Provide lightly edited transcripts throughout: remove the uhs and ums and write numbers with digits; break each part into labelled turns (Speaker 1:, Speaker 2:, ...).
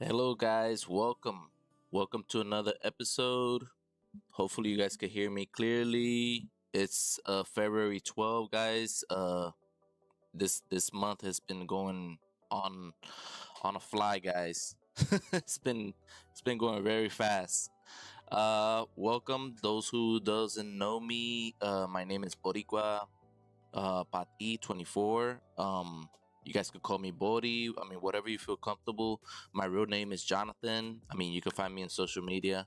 Speaker 1: Hello, guys. Welcome to another episode. Hopefully, you guys can hear me clearly. It's February 12th, guys. This month has been going on on a fly, guys. It's been going very fast. Welcome those who doesn't know me. My name is Boricua Pati 24. You guys could call me Bori. I mean, whatever you feel comfortable. My real name is Jonathan. I mean, you can find me on social media.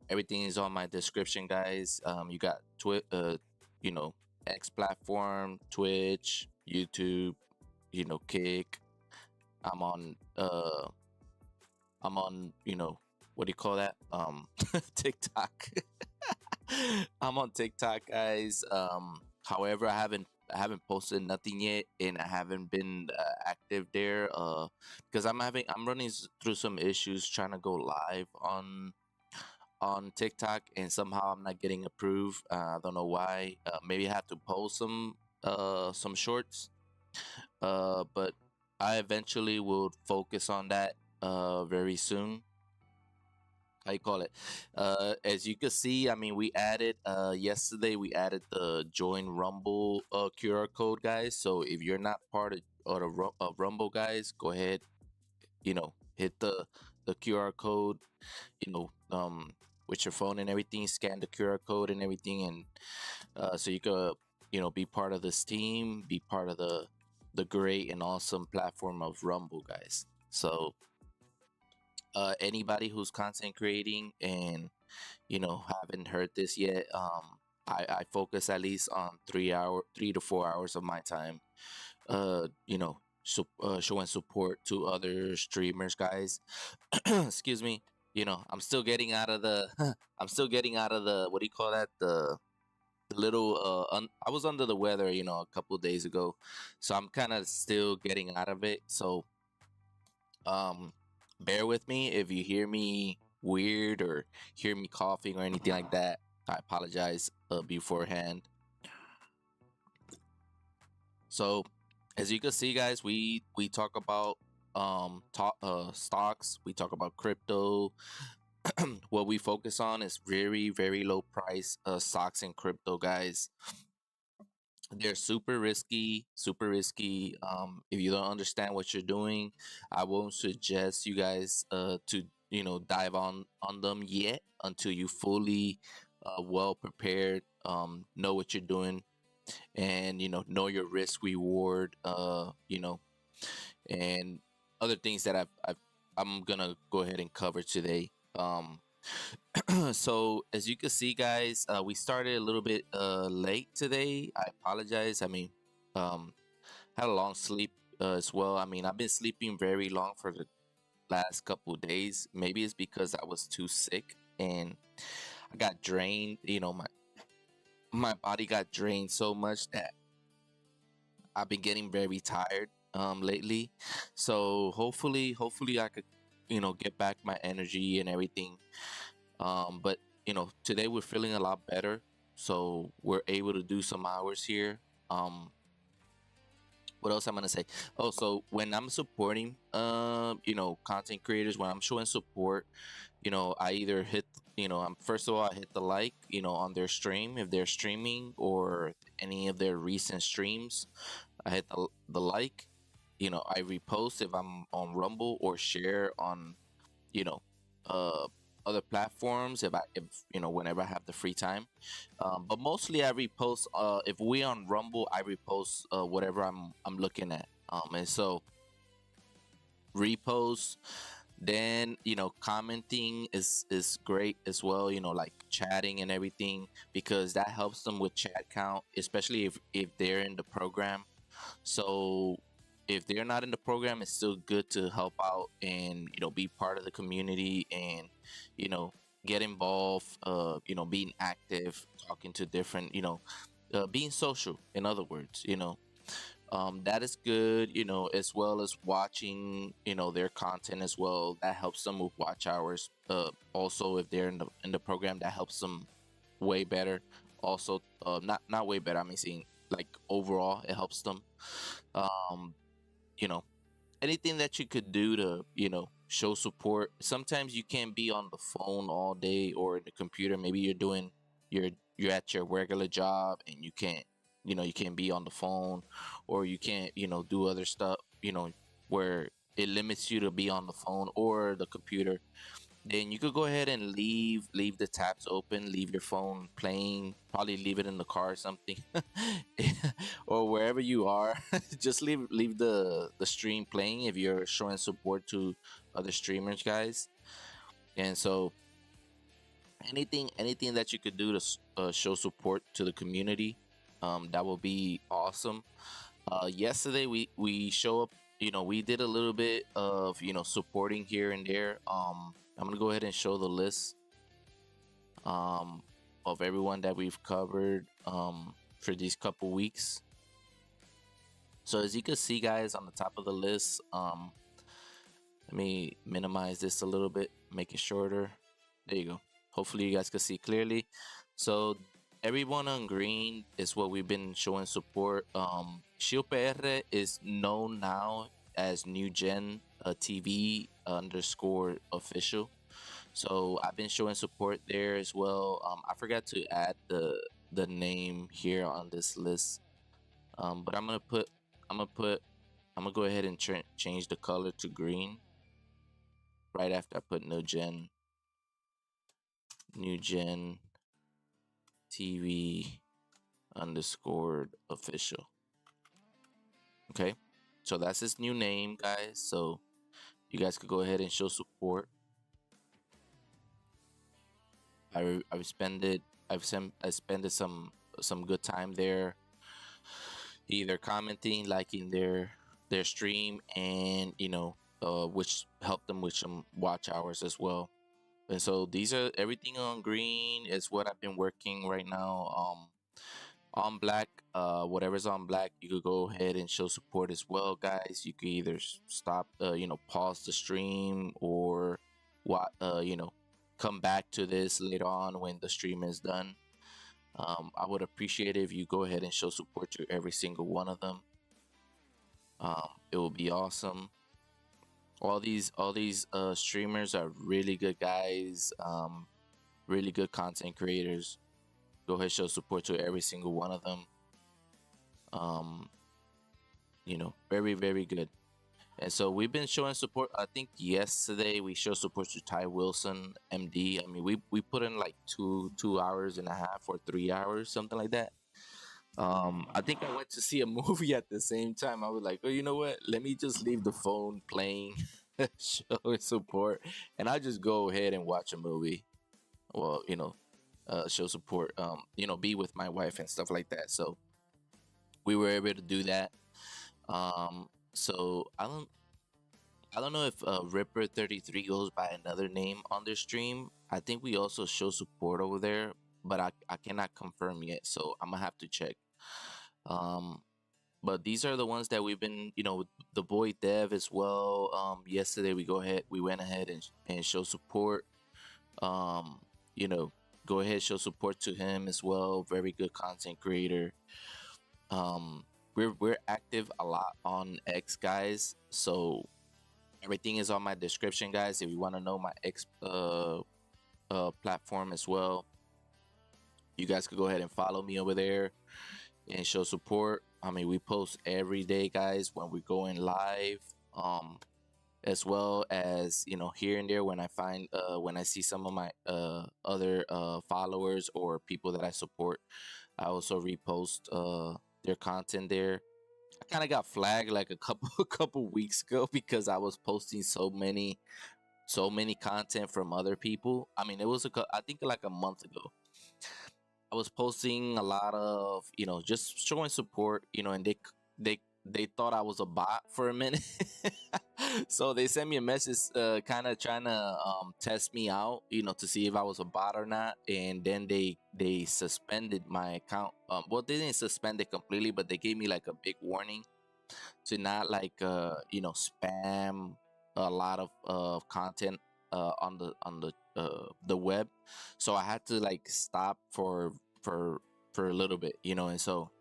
Speaker 1: Everything is on my description, guys. You got you know, X platform, Twitch, YouTube, Kick. I'm on what do you call that? TikTok. I'm on TikTok, guys. However, I haven't posted nothing yet, and I haven't been active there. Because I'm running through some issues trying to go live on TikTok, and somehow I'm not getting approved. I don't know why. Maybe I have to post some shorts. But I eventually will focus on that very soon. How you call it? As you can see, I mean, we added yesterday. We added the join Rumble QR code, guys. So if you're not part of Rumble, guys, go ahead. Hit the QR code. You know, um, with your phone and everything, scan the QR code and everything, and so you could be part of this team, be part of the great and awesome platform of Rumble, guys. So anybody who's content creating and haven't heard this yet, I focus at least on 3 to 4 hours of my time, showing support to other streamers, guys. Excuse me. I'm still getting out of the I'm still getting out of the, what do you call that, the little I was under the weather, a couple of days ago, so I'm kind of still getting out of it. So um, bear with me if you hear me weird or hear me coughing or anything like that. I apologize beforehand. So, as you can see, guys, we talk about stocks. We talk about crypto. What we focus on is very very low price stocks and crypto, guys. They're super risky, super risky. If you don't understand what you're doing, I won't suggest you guys to dive on them yet until you fully well prepared, know what you're doing, and know your risk reward, and other things that I'm gonna go ahead and cover today. So as you can see, guys, we started a little bit late today. I apologize. I mean, um, had a long sleep as well. I mean, I've been sleeping very long for the last couple of days. Maybe it's because I was too sick and I got drained. My body got drained so much that I've been getting very tired lately. So hopefully I could get back my energy and everything. But today we're feeling a lot better, so we're able to do some hours here. What else I'm gonna say? Oh, so when I'm supporting, content creators, when I'm showing support, I either hit, I'm first of all I hit the like, on their stream if they're streaming or any of their recent streams. I hit the like. I repost if I'm on Rumble or share on you know uh other platforms if whenever I have the free time, but mostly I repost, if we on Rumble I repost whatever I'm looking at, and so repost, then commenting is great as well, like chatting and everything, because that helps them with chat count, especially if they're in the program. So if they're not in the program, it's still good to help out and be part of the community and you know get involved. Being active, talking to different. Being social. In other words, that is good. As well as watching their content as well. That helps them with watch hours. Also, if they're in the program, that helps them way better. Also, not way better. I mean, seeing like overall, it helps them. um you know Anything that you could do to show support. Sometimes you can't be on the phone all day or the computer. Maybe you're you're at your regular job and you can't, you can't be on the phone, or you can't, do other stuff, where it limits you to be on the phone or the computer. Then you could go ahead and leave the tabs open, leave your phone playing, probably leave it in the car or something, or wherever you are. Just leave the stream playing if you're showing support to other streamers, guys. And so anything that you could do to show support to the community, that will be awesome. Yesterday we show up, we did a little bit of, supporting here and there. I'm gonna go ahead and show the list, um of everyone that we've covered, for these couple weeks. So as you can see, guys, on the top of the list, let me minimize this a little bit, make it shorter. There you go. Hopefully you guys can see clearly. So everyone on green is what we've been showing support. Shield PR is known now as New Gen TV underscore official. So I've been showing support there as well. I forgot to add the name here on this list. But I'm gonna put I'm gonna go ahead and change the color to green right after I put New Gen TV underscore official. Okay, so that's his new name, guys. So you guys could go ahead and show support. I've spended I spent some good time there, either commenting, liking their stream, and which helped them with some watch hours as well. And so these are everything on green is what I've been working right now. On black, whatever's on black, you could go ahead and show support as well, guys. You could either stop, pause the stream, or what, come back to this later on when the stream is done. I would appreciate it if you go ahead and show support to every single one of them. It will be awesome. All these streamers are really good guys, really good content creators. Go ahead, show support to every single one of them. um Very, very good. And so we've been showing support. I think yesterday we showed support to Ty Wilson, MD. I mean, we put in like two hours and a half or 3 hours, something like that. I think I went to see a movie at the same time. I was like, oh, you know what? Let me just leave the phone playing, show support, and I just go ahead and watch a movie. Well, show support. Be with my wife and stuff like that. So we were able to do that. So I don't know if Ripper 33 goes by another name on their stream. I think we also show support over there, but I cannot confirm yet. So I'm gonna have to check. Um, but these are the ones that we've been, with the boy Dev as well. Yesterday we went ahead and show support. Um, you know, Go ahead, show support to him as well. Very good content creator. Um, we're active a lot on X, guys. So everything is on my description, guys. If you want to know my X platform as well, you guys could go ahead and follow me over there and show support. I mean, we post every day, guys, when we're going live. As well as, here and there, when I find when I see some of my other followers or people that I support, I also repost their content there. I kind of got flagged like a couple a couple weeks ago because I was posting so many content from other people. I mean, it was I think like a month ago. I was posting a lot of, just showing support, and they thought I was a bot for a minute. So they sent me a message, kind of trying to test me out, to see if I was a bot or not. And then they suspended my account. Well, they didn't suspend it completely, but they gave me like a big warning to not like spam a lot of content on the web. So I had to like stop for a little bit, and so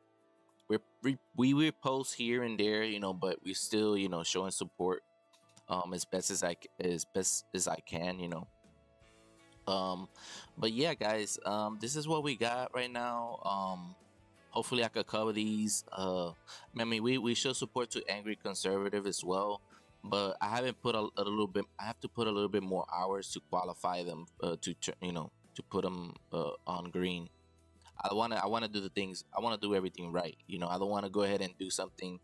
Speaker 1: we post here and there, but we still, showing support. as best as I can, you know. Um, but yeah, guys, this is what we got right now. Hopefully I could cover these. I mean, we show support to angry conservative as well, but I haven't put a little bit. I have to put a little bit more hours to qualify them, you know, to put them on green. I wanna do the things. I wanna do everything right. You know, I don't want to go ahead and do something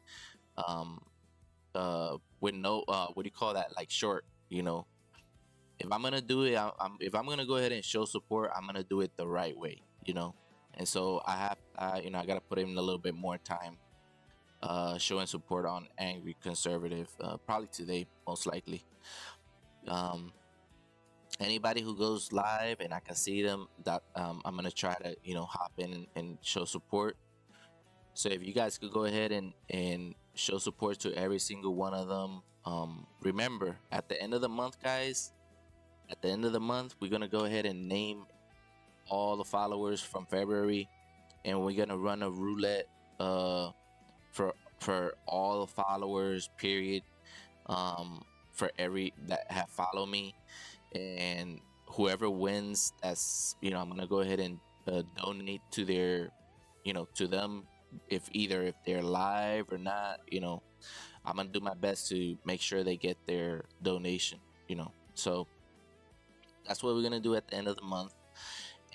Speaker 1: um with no what do you call that, like short. You know, if I'm gonna do it, if I'm gonna go ahead and show support, I'm gonna do it the right way. You know, and so you know, I gotta put in a little bit more time showing support on angry conservative, probably today, most likely. Um, Anybody who goes live and I can see them, that I'm gonna try to, you know, hop in and show support. So if you guys could go ahead and show support to every single one of them. Remember, at the end of the month, guys, at the end of the month, we're gonna go ahead and name all the followers from February, and we're gonna run a roulette for all the followers. Period. For every that have followed me, and whoever wins, that's, you know, I'm gonna go ahead and donate to their, you know, to them, if either if they're live or not. You know, I'm gonna do my best to make sure they get their donation. You know, so that's what we're gonna do at the end of the month.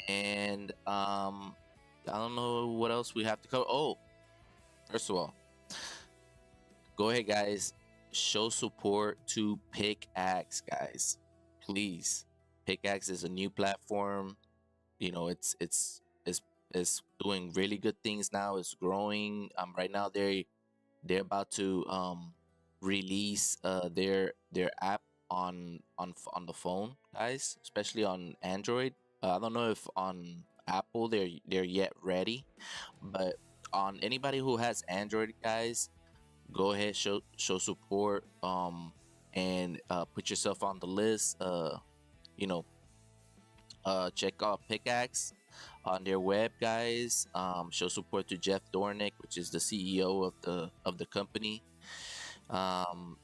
Speaker 1: And I don't know what else we have to cover. Oh, first of all, go ahead, guys, show support to Pickaxe, guys, please. Pickaxe is a new platform. You know, it's doing really good things now. It's growing. Right now they're about to release their app on the phone, guys, especially on Android. I don't know if on Apple they're yet ready, but on anybody who has Android, guys, go ahead, show support, and put yourself on the list. You know, check out Pickaxe on their web, guys. Show support to Jeff Dornick, which is the CEO of the company.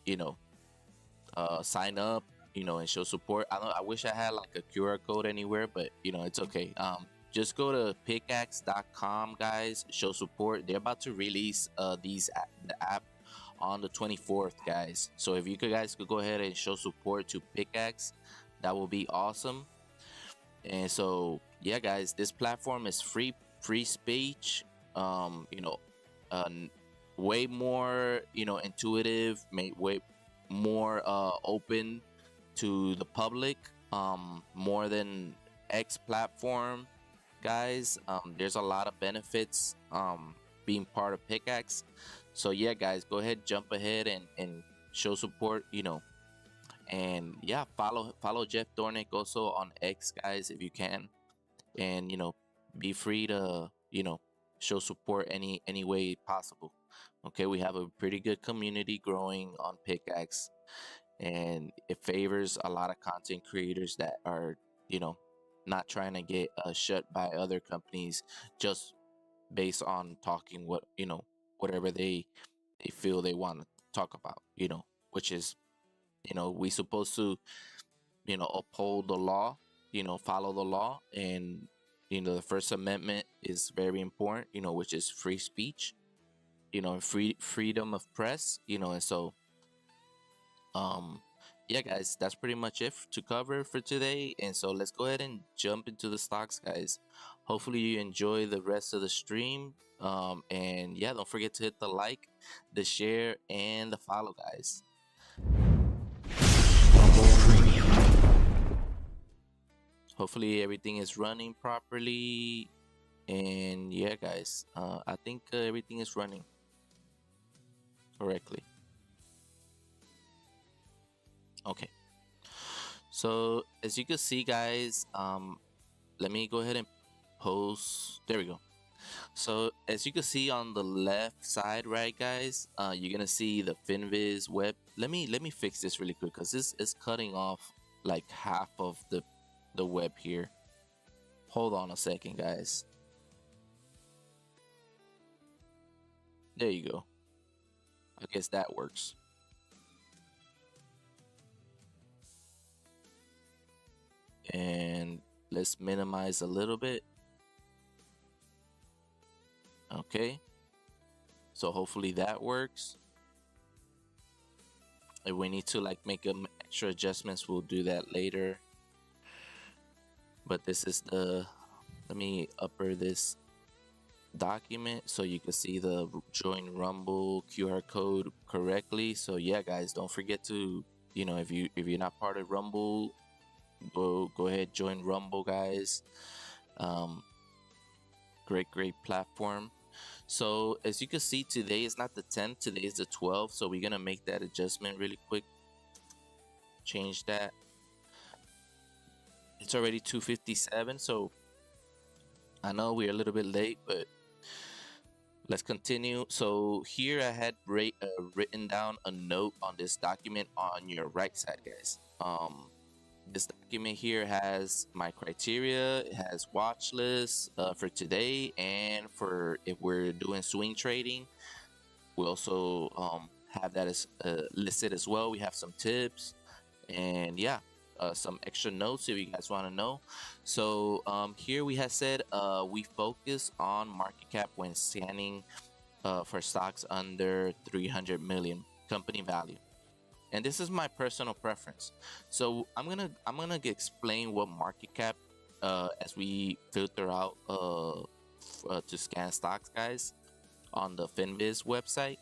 Speaker 1: You know, sign up, you know, and show support. I wish I had like a QR code anywhere, but you know, it's okay. Just go to pickaxe.com, guys. Show support. They're about to release the app on the 24th, guys. So if you guys could go ahead and show support to Pickaxe, that will be awesome. And so yeah, guys, this platform is free speech. You know, way more, you know, intuitive, made way more open to the public, more than X platform, guys. There's a lot of benefits being part of Pickaxe. So yeah, guys, go ahead, jump ahead and show support, you know. And yeah, follow Jeff Dornick also on X, guys, if you can. And you know, be free to, you know, show support any way possible. Okay, we have a pretty good community growing on Pickaxe, and it favors a lot of content creators that are, you know, not trying to get shut by other companies just based on talking what, you know, whatever they feel they want to talk about, you know, which is, you know, we supposed to, you know, uphold the law, you know, follow the law. And you know, the First Amendment is very important, you know, which is free speech, you know, and freedom of press, you know. And so um yeah, guys, that's pretty much it to cover for today. And so let's go ahead and jump into the stocks, guys. Hopefully you enjoy the rest of the stream. And yeah, don't forget to hit the like, the share, and the follow, guys. Hopefully everything is running properly. And yeah, guys, I think everything is running correctly. Okay, so as you can see, guys, let me go ahead and post. There we go. So as you can see on the left side, right, guys, you're gonna see the Finviz web. Let me fix this really quick because this is cutting off like half of the web here. Hold on a second, guys. There you go. I guess that works. and let's minimize a little bit. Okay, so hopefully that works. If we need to like make extra adjustments, we'll do that later. But this is the, let me upper this document so you can see the join Rumble QR code correctly. So yeah, guys, don't forget to, if you're not part of Rumble, go ahead, join Rumble, guys. Great platform. So as you can see, today is not the 10th, today is the 12th. So we're gonna make that adjustment really quick. Change that. It's already 2:57, so I know we're a little bit late, but let's continue. So here I had written down a note on this document on your right side, guys. This document here has my criteria. It has watch lists for today, and for if we're doing swing trading, we also have that as listed as well. We have some tips, and yeah, some extra notes if you guys want to know. So here we have said we focus on market cap when scanning for stocks under 300 million company value, and this is my personal preference. So I'm gonna explain what market cap as we filter out to scan stocks, guys, on the Finviz website.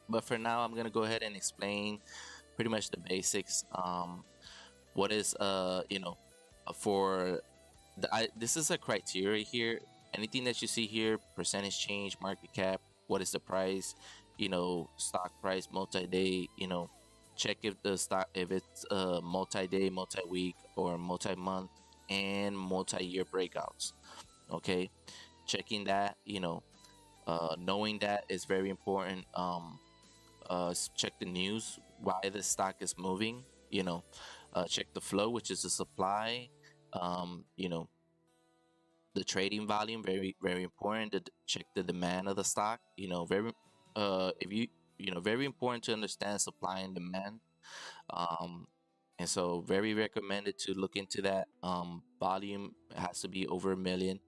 Speaker 1: But for now, I'm gonna go ahead and explain pretty much the basics. What is for this is a criteria here. Anything that you see here, percentage change, market cap, what is the price, stock price, multi-day, check if the stock, if it's multi-day, multi-week, or multi-month, and multi-year breakouts. Okay, checking that, knowing that is very important. Check the news, why the stock is moving, check the flow, which is the supply, the trading volume, very important. Check the demand of the stock, very if very important to understand supply and demand. And so very recommended to look into that. Volume has to be over a million.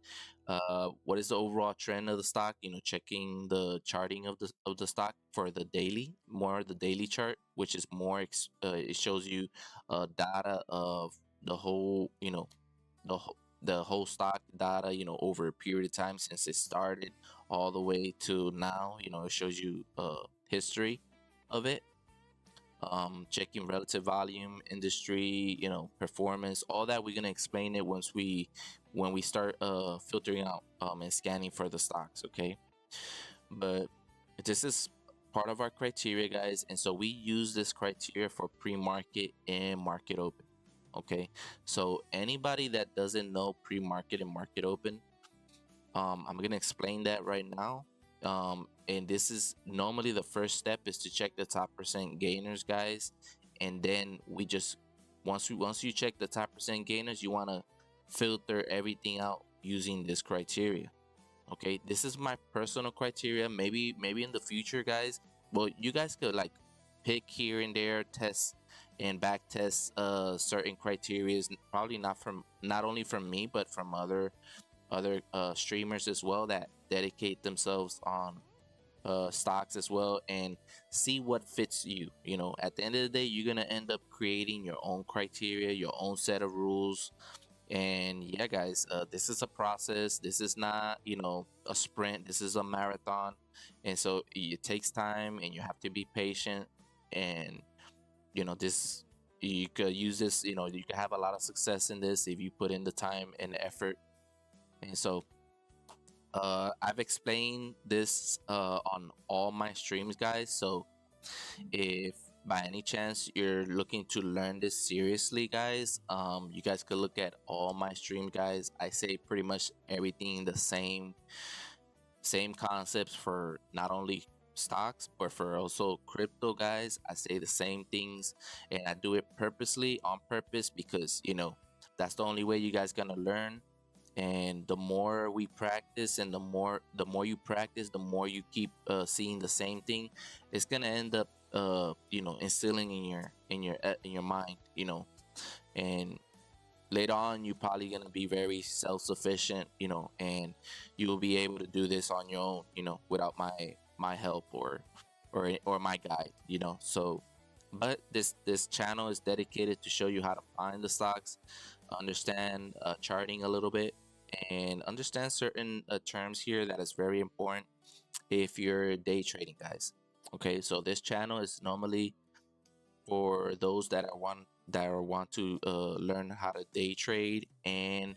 Speaker 1: What is the overall trend of the stock? Checking the charting of the stock for the daily, more the daily chart, which is more it shows you data of the whole, the whole stock data, over a period of time since it started all the way to now. It shows you history of it. Checking relative volume, industry, performance, all that. We're gonna explain it when we start filtering out and scanning for the stocks. Okay, but this is part of our criteria, guys, and so we use this criteria for pre-market and market open. Okay, so anybody that doesn't know pre-market and market open, I'm gonna explain that right now. And this is normally the first step is to check the top percent gainers, guys, and then we just once you check the top percent gainers, you want to filter everything out using this criteria. Okay, this is my personal criteria. Maybe in the future, guys, well, you guys could like pick here and there, test and back test certain criterias, probably not only from me but from other streamers as well that dedicate themselves on stocks as well, and see what fits you. At the end of the day, you're gonna end up creating your own criteria, your own set of rules. And yeah, guys, this is a process. This is not a sprint. This is a marathon, and so it takes time and you have to be patient. And this, you could use this, you could have a lot of success in this if you put in the time and the effort. And so I've explained this on all my streams, guys. So if by any chance you're looking to learn this seriously, guys, you guys could look at all my streams, guys. I say pretty much everything the same concepts for not only stocks but for also crypto, guys. I say the same things, and I do it purposely, on purpose, because that's the only way you guys gonna learn. And the more we practice, and the more you practice, the more you keep seeing the same thing, it's gonna end up instilling in your mind, and later on you're probably going to be very self-sufficient, and you will be able to do this on your own, without my help or my guide, so but this channel is dedicated to show you how to find the stocks, understand charting a little bit, and understand certain terms here that is very important if you're day trading, guys. Okay, so this channel is normally for those that want to learn how to day trade, and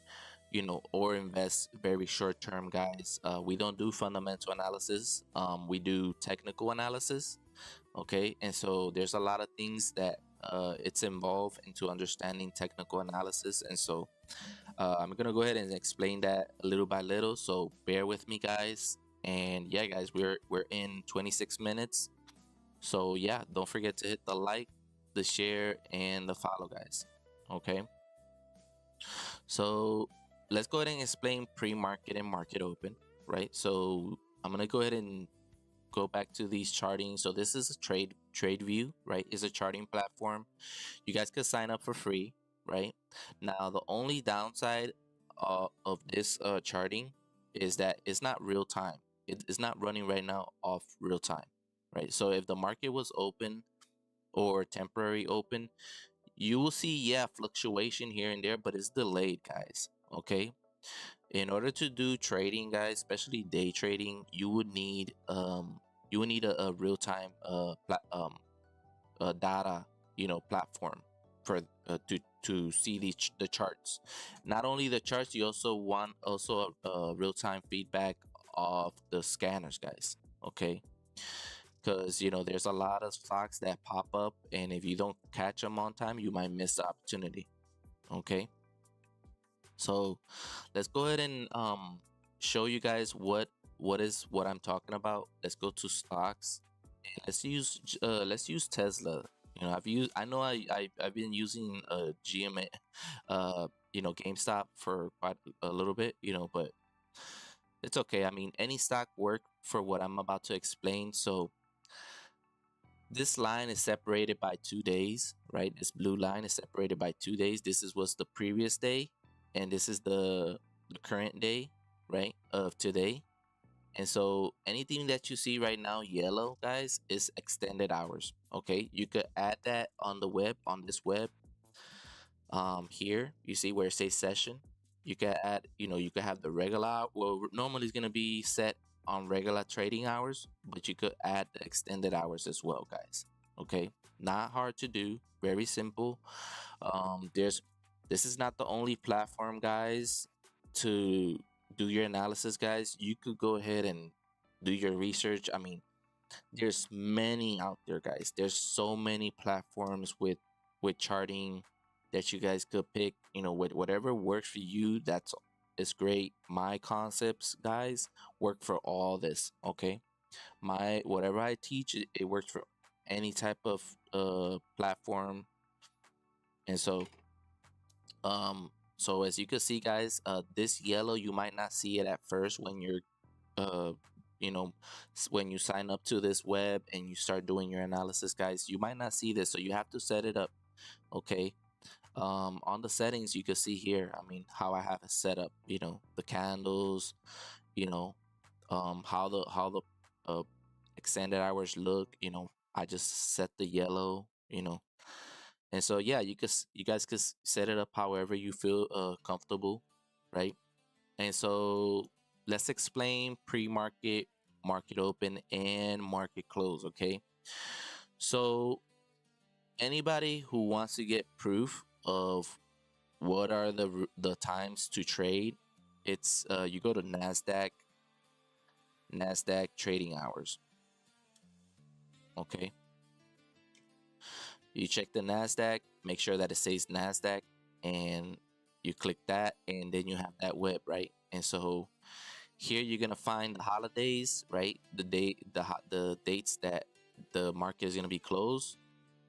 Speaker 1: or invest very short term, guys. We don't do fundamental analysis, we do technical analysis. Okay, and so there's a lot of things that it's involved into understanding technical analysis, and so I'm gonna go ahead and explain that little by little, so bear with me, guys. And yeah, guys, we're in 26 minutes, so yeah, don't forget to hit the like, the share, and the follow, guys. Okay, so let's go ahead and explain pre-market and market open, right? So I'm gonna go ahead and go back to these charting. So this is a trade view, right? Is a charting platform. You guys could sign up for free, right? Now the only downside of this charting is that it's not real time. It's not running right now off real time, right? So if the market was open or temporary open, you will see, yeah, fluctuation here and there, but it's delayed, guys. Okay, in order to do trading, guys, especially day trading, you would need a real-time data, platform for to see the charts. Not only the charts, you also want a real-time feedback of the scanners, guys. Okay, because there's a lot of stocks that pop up, and if you don't catch them on time, you might miss the opportunity. Okay, so let's go ahead and show you guys what I'm talking about. Let's go to stocks, and let's use Tesla. I've been using GMA, GameStop for quite a little bit, but it's okay. I mean, any stock work for what I'm about to explain. So this line is separated by 2 days, right? This blue line is separated by 2 days. This was the previous day, and this is the current day, right, of today. And so anything that you see right now yellow, guys, is extended hours. Okay, you could add that on the web, on this web. Here you see where it says session. You can add, you could have the regular, well, normally it's gonna be set on regular trading hours, but you could add the extended hours as well, guys. Okay, not hard to do, very simple. There's This is not the only platform, guys, to do your analysis, guys. You could go ahead and do your research. I mean, there's many out there, guys. There's so many platforms with charting that you guys could pick, with whatever works for you. That's is great. My concepts, guys, work for all this. Okay, my whatever I teach, it works for any type of platform. And so as you can see, guys, this yellow, you might not see it at first when you're uh when you sign up to this web and you start doing your analysis, guys. You might not see this, so you have to set it up. Okay, on the settings, you can see here, I mean, how I have it set up, the candles, you know how the extended hours look. I just set the yellow, and so yeah, you guys could set it up however you feel comfortable, right? And so let's explain pre-market, market open, and market close. Okay, so anybody who wants to get proof of what are the times to trade, it's you go to Nasdaq trading hours. Okay, you check the Nasdaq, make sure that it says Nasdaq, and you click that, and then you have that web, right? And so here you're gonna find the holidays, right? The dates that the market is gonna be closed,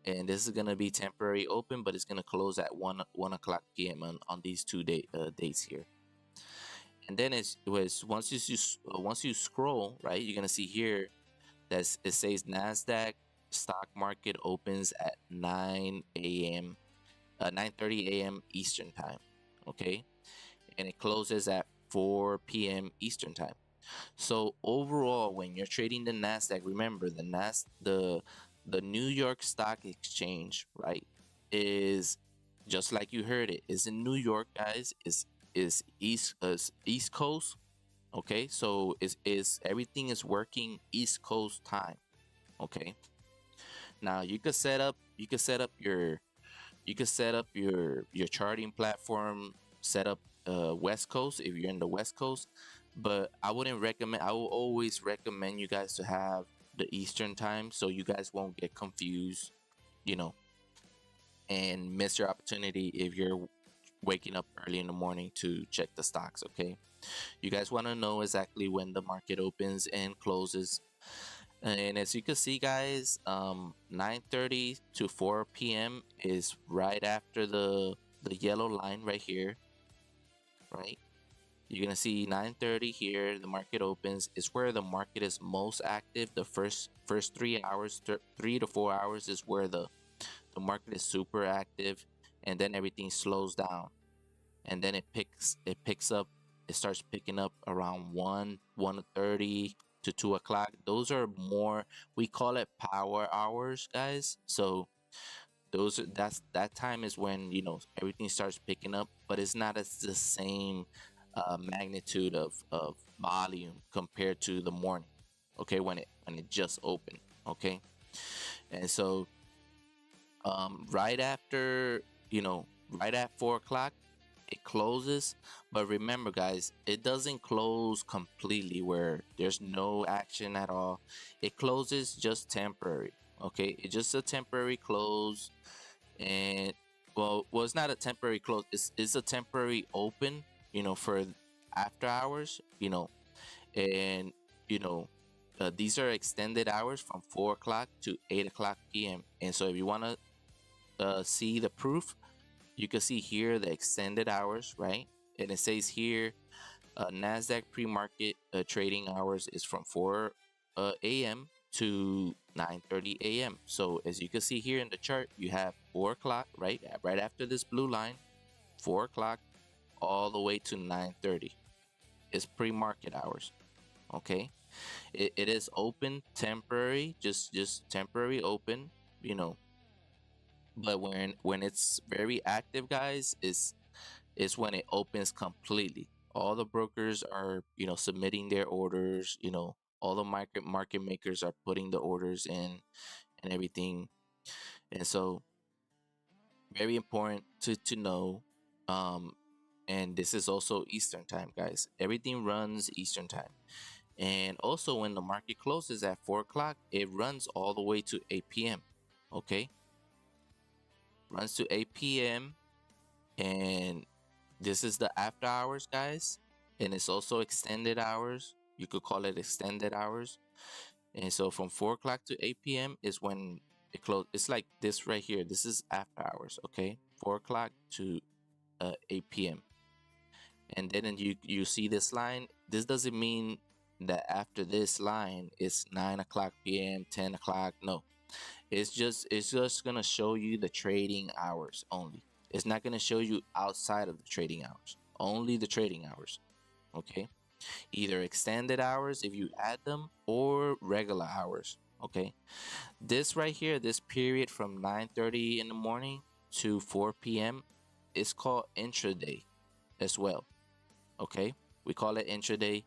Speaker 1: and this is gonna be temporary open, but it's gonna close at 1 o'clock p.m. on these dates here. And then once you scroll, right, you're gonna see here that it says Nasdaq stock market opens at 9 a.m. 9:30 a.m. Eastern time. okay, and it closes at 4 p.m. Eastern time. So overall, when you're trading the Nasdaq, remember the New York Stock Exchange, right, is just like you heard it, is in New York, guys. Is East Coast, okay? So is everything is working East Coast time, okay? Now you could set up your charting platform, set up West Coast if you're in the West Coast, but I wouldn't recommend. I will always recommend you guys to have the Eastern time so you guys won't get confused, you know, and miss your opportunity if you're waking up early in the morning to check the stocks. Okay, you guys want to know exactly when the market opens and closes. And as you can see, guys, 9:30 to 4 p.m. is right after the yellow line right here, right? You're gonna see 9:30 here. The market opens. It's where the market is most active. The first 3 hours, 3 to 4 hours, is where the market is super active, and then everything slows down, and then it picks up. It starts picking up around 1:30 to 2 o'clock. Those are more, we call it power hours, guys. So that time is when everything starts picking up, but it's not as the same magnitude of volume compared to the morning, okay, when it just opened, okay. And so right after, right at 4 o'clock, it closes. But remember, guys, it doesn't close completely where there's no action at all. It closes just temporary, okay. It's just a temporary close. And well, it's not a temporary close, it's a temporary open, for after hours, and you know these are extended hours from 4 o'clock to 8 o'clock p.m. And so if you want to see the proof, you can see here the extended hours, right? And it says here Nasdaq pre-market trading hours is from 4 a.m. to 9:30 a.m. So as you can see here in the chart, you have 4 o'clock, right? Right after this blue line, 4 o'clock all the way to 9:30. It's pre-market hours. Okay. It is open temporary, just temporary open, you know. But when it's very active, guys, is when it opens completely. All the brokers are, submitting their orders, all the market makers are putting the orders in and everything. And so very important to know. Um and this is also Eastern time, guys. Everything runs Eastern time. And also when the market closes at 4 o'clock, it runs all the way to 8 p.m. Okay, runs to 8 p.m. And this is the after hours, guys, and it's also extended hours. You could call it extended hours. And so from 4 o'clock to 8 p.m. is when it closes. It's like this right here. This is after hours, okay? 4 o'clock to 8 p.m. And then you see this line. This doesn't mean that after this line it's 9 o'clock p.m., 10 o'clock. No, it's just gonna show you the trading hours only. It's not gonna show you outside of the trading hours. Only the trading hours. Okay. Either extended hours if you add them or regular hours. Okay. This right here, this period from 9:30 in the morning to 4 p.m. is called intraday as well. Okay. We call it intraday.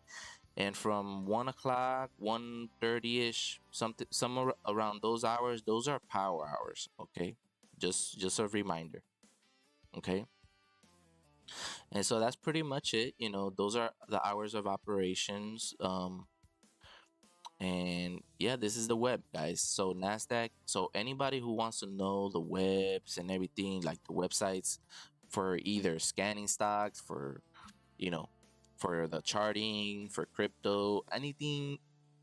Speaker 1: And from 1 o'clock, 1:30 ish, somewhere around those hours, those are power hours. Okay. Just a reminder. Okay. And so that's pretty much it. Those are the hours of operations. And yeah, this is the web, guys. So Nasdaq. So anybody who wants to know the webs and everything, like the websites for either scanning stocks, you know, for the charting, for crypto, anything.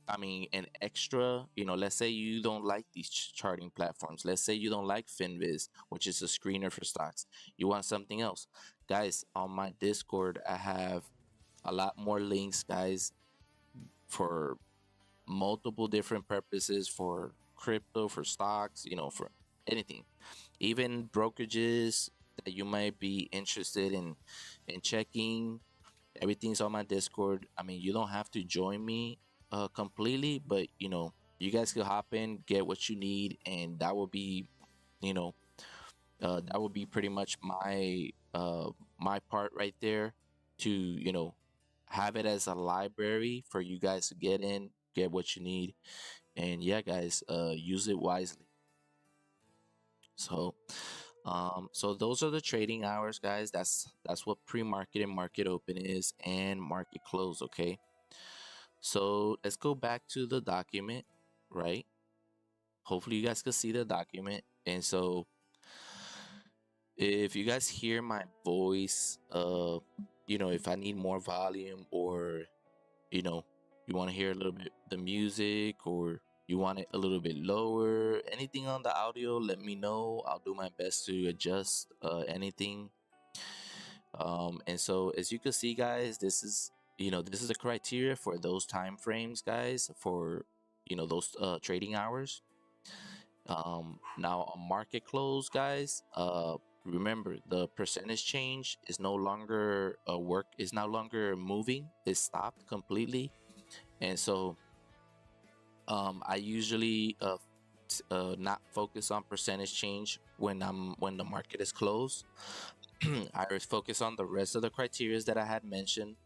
Speaker 1: I mean, an extra, let's say you don't like these charting platforms. Let's say you don't like Finviz, which is a screener for stocks. You want something else. Guys, on my Discord, I have a lot more links, guys, for multiple different purposes, for crypto, for stocks, for anything, even brokerages, that you might be interested in checking, everything's on my Discord. I mean, you don't have to join me completely, but you guys can hop in, get what you need, and that will be, you know, that would be pretty much my part right there to have it as a library for you guys to get in, get what you need, and yeah, guys, use it wisely. So, so those are the trading hours, guys. That's what pre-market and market open is, and market close. Okay. So let's go back to the document, right? Hopefully, you guys can see the document, and so if you guys hear my voice, if I need more volume, or you know you want to hear a little bit the music, or you want it a little bit lower, anything on the audio, let me know. I'll do my best to adjust anything. And so as you can see, guys, this is the criteria for those time frames, guys, for those trading hours. Now on market close, guys, remember the percentage change is no longer is no longer moving. It stopped completely. And so I usually not focus on percentage change when the market is closed. I always focus on the rest of the criteria that I had mentioned.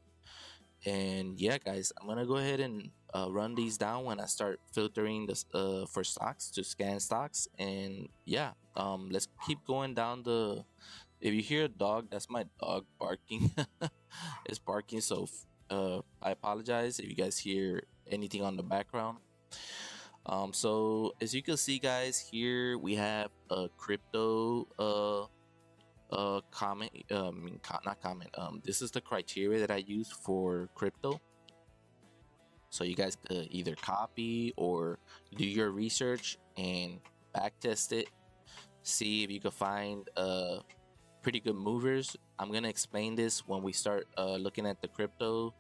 Speaker 1: And yeah, guys, I'm gonna go ahead and run these down when I start filtering this for stocks, to scan stocks. And yeah, let's keep going down the. If you hear a dog, that's my dog barking. It's barking, so I apologize if you guys hear anything on the background. So as you can see, guys, here we have a crypto comment, not comment, this is the criteria that I use for crypto. So you guys could either copy or do your research and back test it, see if you can find pretty good movers. I'm gonna explain this when we start looking at the crypto,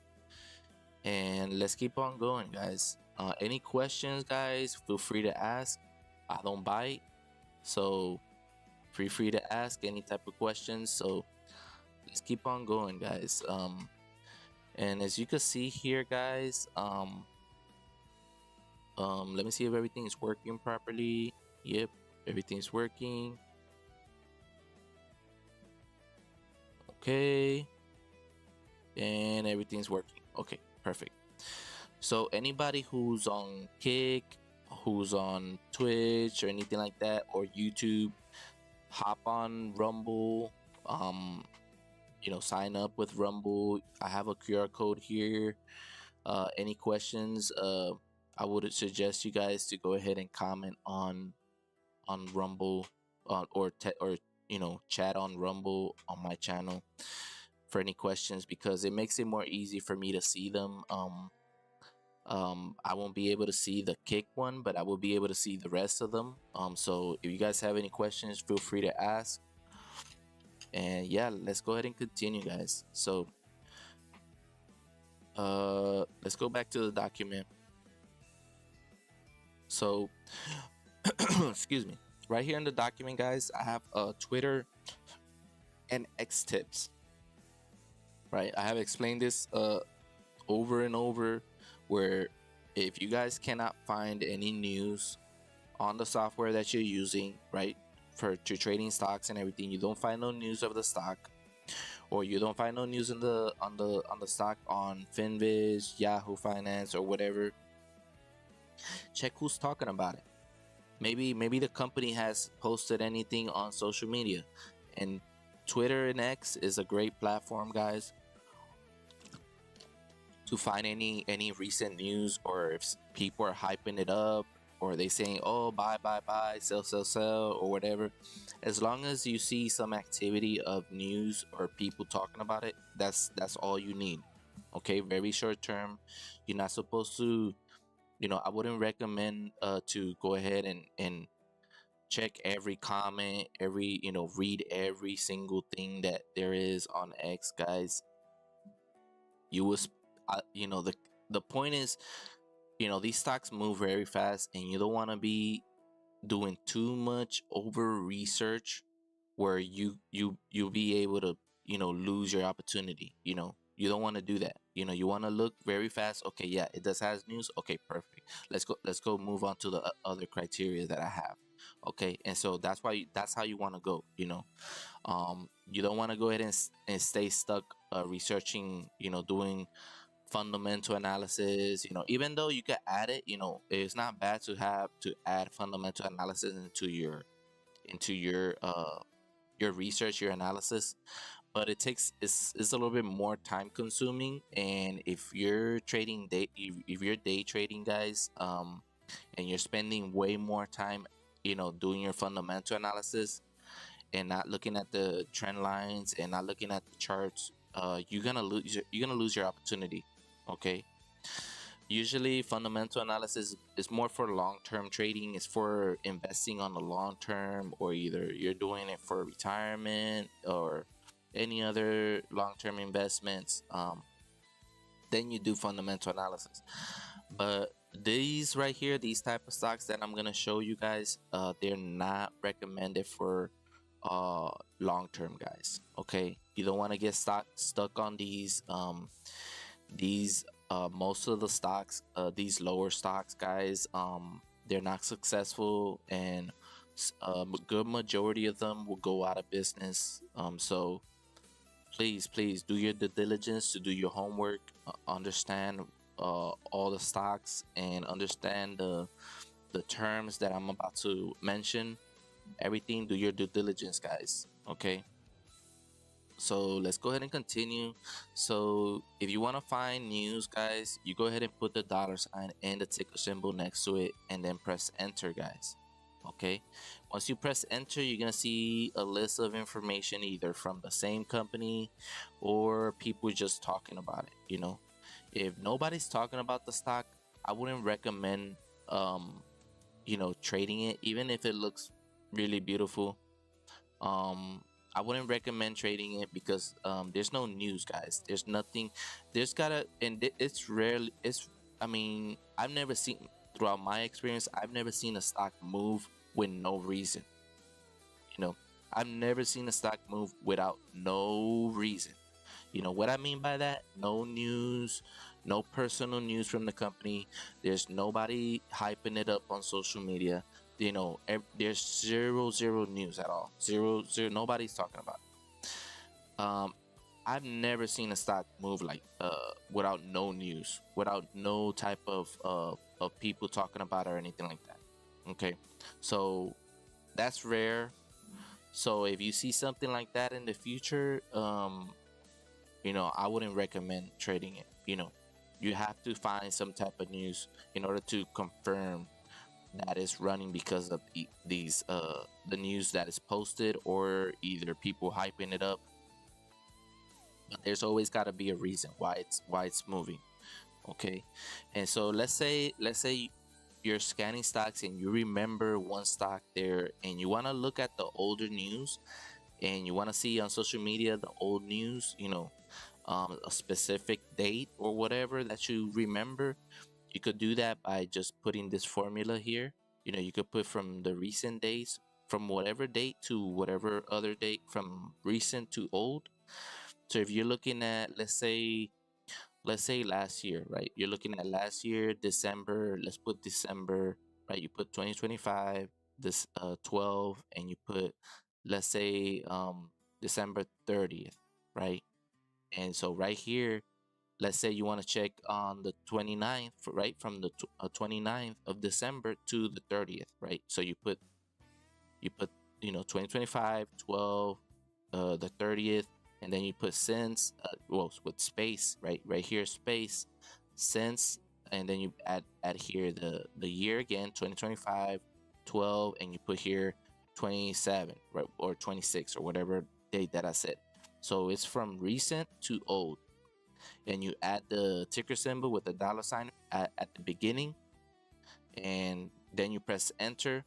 Speaker 1: and let's keep on going, guys. Any questions, guys, feel free to ask. I don't bite, so feel free to ask any type of questions. So let's keep on going, guys. And as you can see here, guys, let me see if everything is working properly. Yep, everything's working. Okay, and everything's working. Okay, perfect. So anybody who's on Kick, who's on Twitch or anything like that, or YouTube, hop on Rumble. Sign up with Rumble. I have a QR code here. Any questions? I would suggest you guys to go ahead and comment on Rumble, or chat on Rumble on my channel for any questions, because it makes it more easy for me to see them. I won't be able to see the Kick one, but I will be able to see the rest of them. So if you guys have any questions, feel free to ask. And yeah, let's go ahead and continue, guys. So let's go back to the document. So excuse me, right here in the document, guys, I have Twitter and X tips. Right, I have explained this over and over, where if you guys cannot find any news on the software that you're using, right, for trading stocks and everything, you don't find no news of the stock, or you don't find no news on the stock on Finviz, Yahoo Finance, or whatever, check who's talking about it. Maybe the company has posted anything on social media. And Twitter and X is a great platform, guys, to find any recent news, or if people are hyping it up, or they saying, oh, buy, sell, sell, or whatever. As long as you see some activity of news or people talking about it, that's all you need. Okay, very short term. You're not supposed to, I wouldn't recommend to go ahead and check every comment, read every single thing that there is on X, guys. You will the point is, these stocks move very fast, and you don't want to be doing too much over research where you'll be able to, lose your opportunity. You don't want to do that. You want to look very fast. Okay, yeah, it does has news. Okay, perfect. Let's go move on to the other criteria that I have. Okay, and so that's how you want to go. You don't want to go ahead and stay stuck researching, doing fundamental analysis. Even though you can add it, it's not bad to have to add fundamental analysis into your research, your analysis. But it's a little bit more time consuming. And if you're trading day if you're day trading, guys, and you're spending way more time, doing your fundamental analysis and not looking at the trend lines and not looking at the charts, you're gonna lose your opportunity. Okay. Usually fundamental analysis is more for long-term trading. It's for investing on the long term, or either you're doing it for retirement or any other long-term investments. Then you do fundamental analysis. But these right here, these type of stocks that I'm gonna show you guys, they're not recommended for long term, guys. Okay, you don't want to get stuck on these most of the stocks, these lower stocks, guys, they're not successful, and a good majority of them will go out of business. So please do your due diligence, to do your homework, understand all the stocks, and understand the terms that I'm about to mention. Everything, do your due diligence, guys. Okay, so let's go ahead and continue. So if you want to find news, guys, you go ahead and put the dollar sign and the ticker symbol next to it, and then press enter, guys. Okay, once you press enter, you're gonna see a list of information, either from the same company or people just talking about it. If nobody's talking about the stock, I wouldn't recommend trading it, even if it looks really beautiful. I wouldn't recommend trading it, because there's no news, guys. There's nothing. There's gotta, and it's rarely. I mean, I've never seen, throughout my experience, I've never seen a stock move with no reason. I've never seen a stock move without no reason. What I mean by that? No news, no personal news from the company. There's nobody hyping it up on social media. There's zero news at all. Zero. Nobody's talking about it. I've never seen a stock move like without no news, without no type of people talking about it or anything like that. Okay, so that's rare. So if you see something like that in the future, I wouldn't recommend trading it. You have to find some type of news in order to confirm that is running, because of the news that is posted, or either people hyping it up. But there's always got to be a reason why it's moving. Okay, and so let's say you're scanning stocks and you remember one stock there, and you want to look at the older news, and you want to see on social media the old news, a specific date or whatever that you remember. You could do that by just putting this formula here. You could put from the recent days, from whatever date to whatever other date, from recent to old. So if you're looking at, let's say last year, right? You're looking at last year, December. Let's put December, right? You put 2025, this 12, and you put, let's say, December 30th, right? And so right here, let's say you want to check on the 29th, right? From the 29th of December to the 30th, right? So you put 2025, 12, the 30th, and then you put since, well, with space, right here, space, since, and then you add here the year again, 2025, 12, and you put here 27, right, or 26, or whatever date that I said. So it's from recent to old, and you add the ticker symbol with the dollar sign at the beginning, and then you press enter.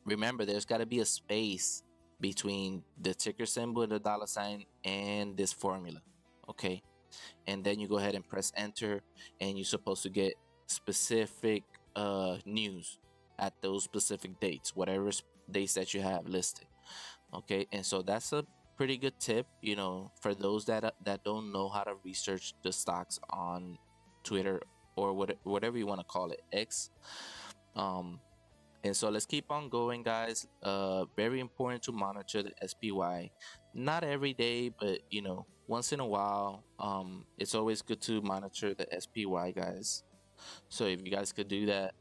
Speaker 1: Remember, there's got to be a space between the ticker symbol and the dollar sign and this formula. Okay, and then you go ahead and press enter, and you're supposed to get specific news at those specific dates, whatever dates that you have listed. Okay, and so that's a pretty good tip, for those that don't know how to research the stocks on Twitter or whatever you want to call it, X. Um, and so let's keep on going, guys. Very important to monitor the SPY. Not every day, but once in a while. It's always good to monitor the SPY, guys. So if you guys could do that,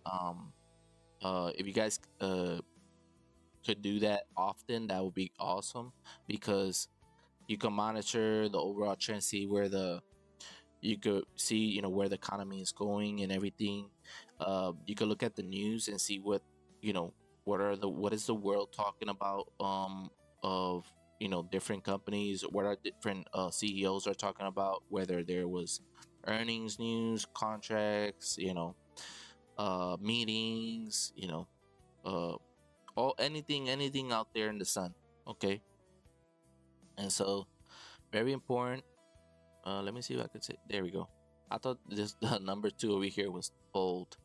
Speaker 1: if you guys could do that often, that would be awesome, because you can monitor the overall trend, see where you could see where the economy is going and everything. You could look at the news and see you know what is the world talking about, of different companies, what are different CEOs are talking about, whether there was earnings news, contracts, meetings, uh all anything out there in the sun. Okay, and so very important. Let me see if I could say. There we go. I thought this the number two over here was bold.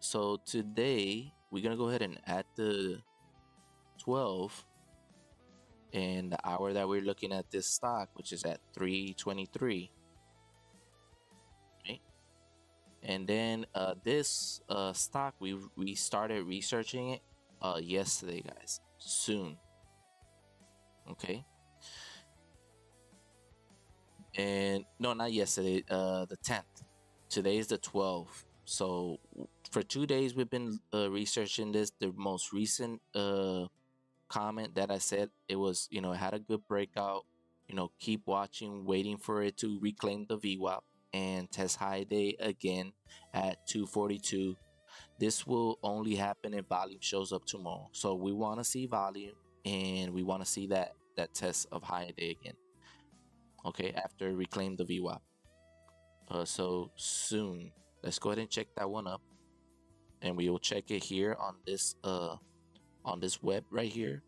Speaker 1: So today we're gonna go ahead and add the 12 and the hour that we're looking at this stock, which is at 3:23. Right? And then this stock, we started researching it yesterday, guys. Soon. Okay. And no, not yesterday, the 10th. Today is the 12th. So for 2 days we've been researching this. The most recent comment that I said, it was, it had a good breakout. Keep watching, waiting for it to reclaim the VWAP and test high day again at 242. This will only happen if volume shows up tomorrow. So we want to see volume, and we want to see that test of high day again. Okay, after reclaim the VWAP. So soon. Let's go ahead and check that one up, and we will check it here on this web right here,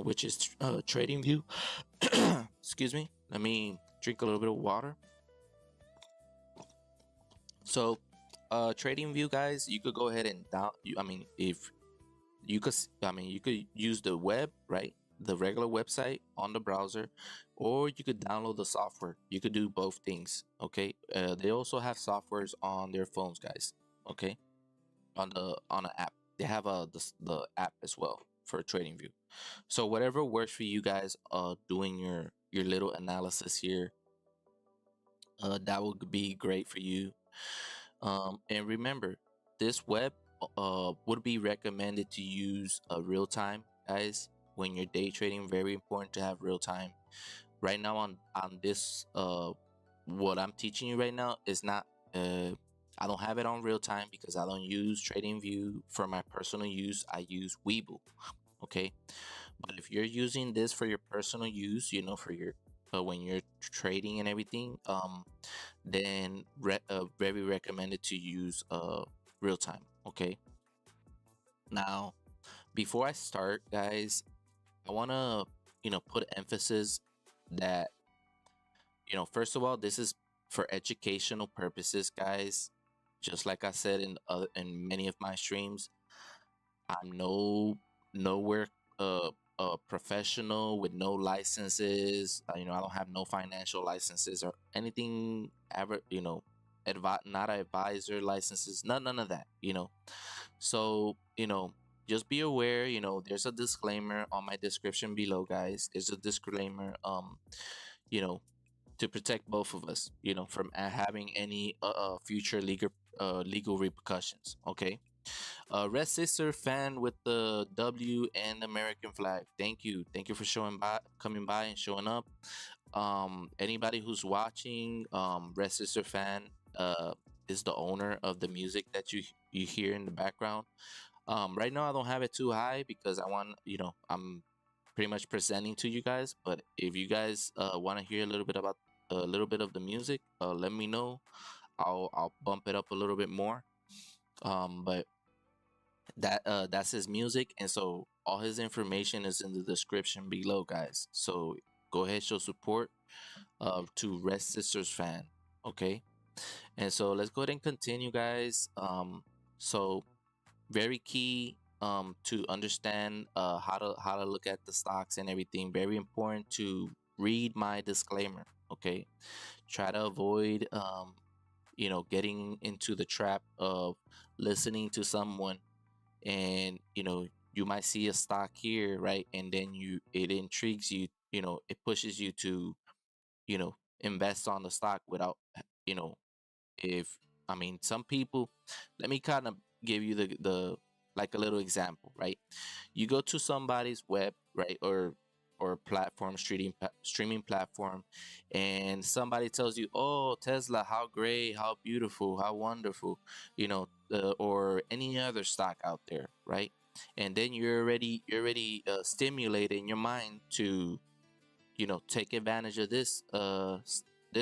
Speaker 1: which is Trading View. Excuse me. Let me drink a little bit of water. So, Trading View, guys, you could go ahead and I mean, if you could, you could use the web, right? The regular website on the browser, or you could download the software. You could do both things. Okay. They also have softwares on their phones, guys. Okay. On the app, they have the app as well for TradingView. So whatever works for you guys, doing your little analysis here, that would be great for you. And remember, this web would be recommended to use real time, guys. When you're day trading, very important to have real time. Right now on this what I'm teaching you right now is not I don't have it on real time because I don't use TradingView for my personal use. I use Webull. Okay, but if you're using this for your personal use, for your when you're trading and everything, then very recommended to use real time. Okay, now before I start, guys, I want to put emphasis that first of all, this is for educational purposes, guys. Just like I said in many of my streams, I'm nowhere a professional with no licenses. I don't have no financial licenses or anything ever. Not advisor licenses. None of that. So just be aware. There's a disclaimer on my description below, guys. There's a disclaimer. You know, to protect both of us, from having any future legal repercussions. Okay. Red Sister fan with the W and American flag. Thank you for coming by and showing up. Anybody who's watching, Red Sister fan is the owner of the music that you hear in the background. Right now I don't have it too high because I'm pretty much presenting to you guys. But if you guys want to hear a little bit of the music, let me know. I'll bump it up a little bit more. But that's his music, and so all his information is in the description below, guys. So go ahead, show support to Red Sisters fan. Okay, and so let's go ahead and continue, guys. So very key. to understand how to look at the stocks and everything, very important to read my disclaimer. Okay, try to avoid getting into the trap of listening to someone, and you might see a stock here, right? And then it intrigues you, it pushes you to invest on the stock without you know if I mean, some people, let me kind of give you the like a little example, right? You go to somebody's web, right, or platform, streaming platform, and somebody tells you, oh, Tesla, how great, how beautiful, how wonderful, or any other stock out there, right? And then you're already stimulated in your mind to take advantage of this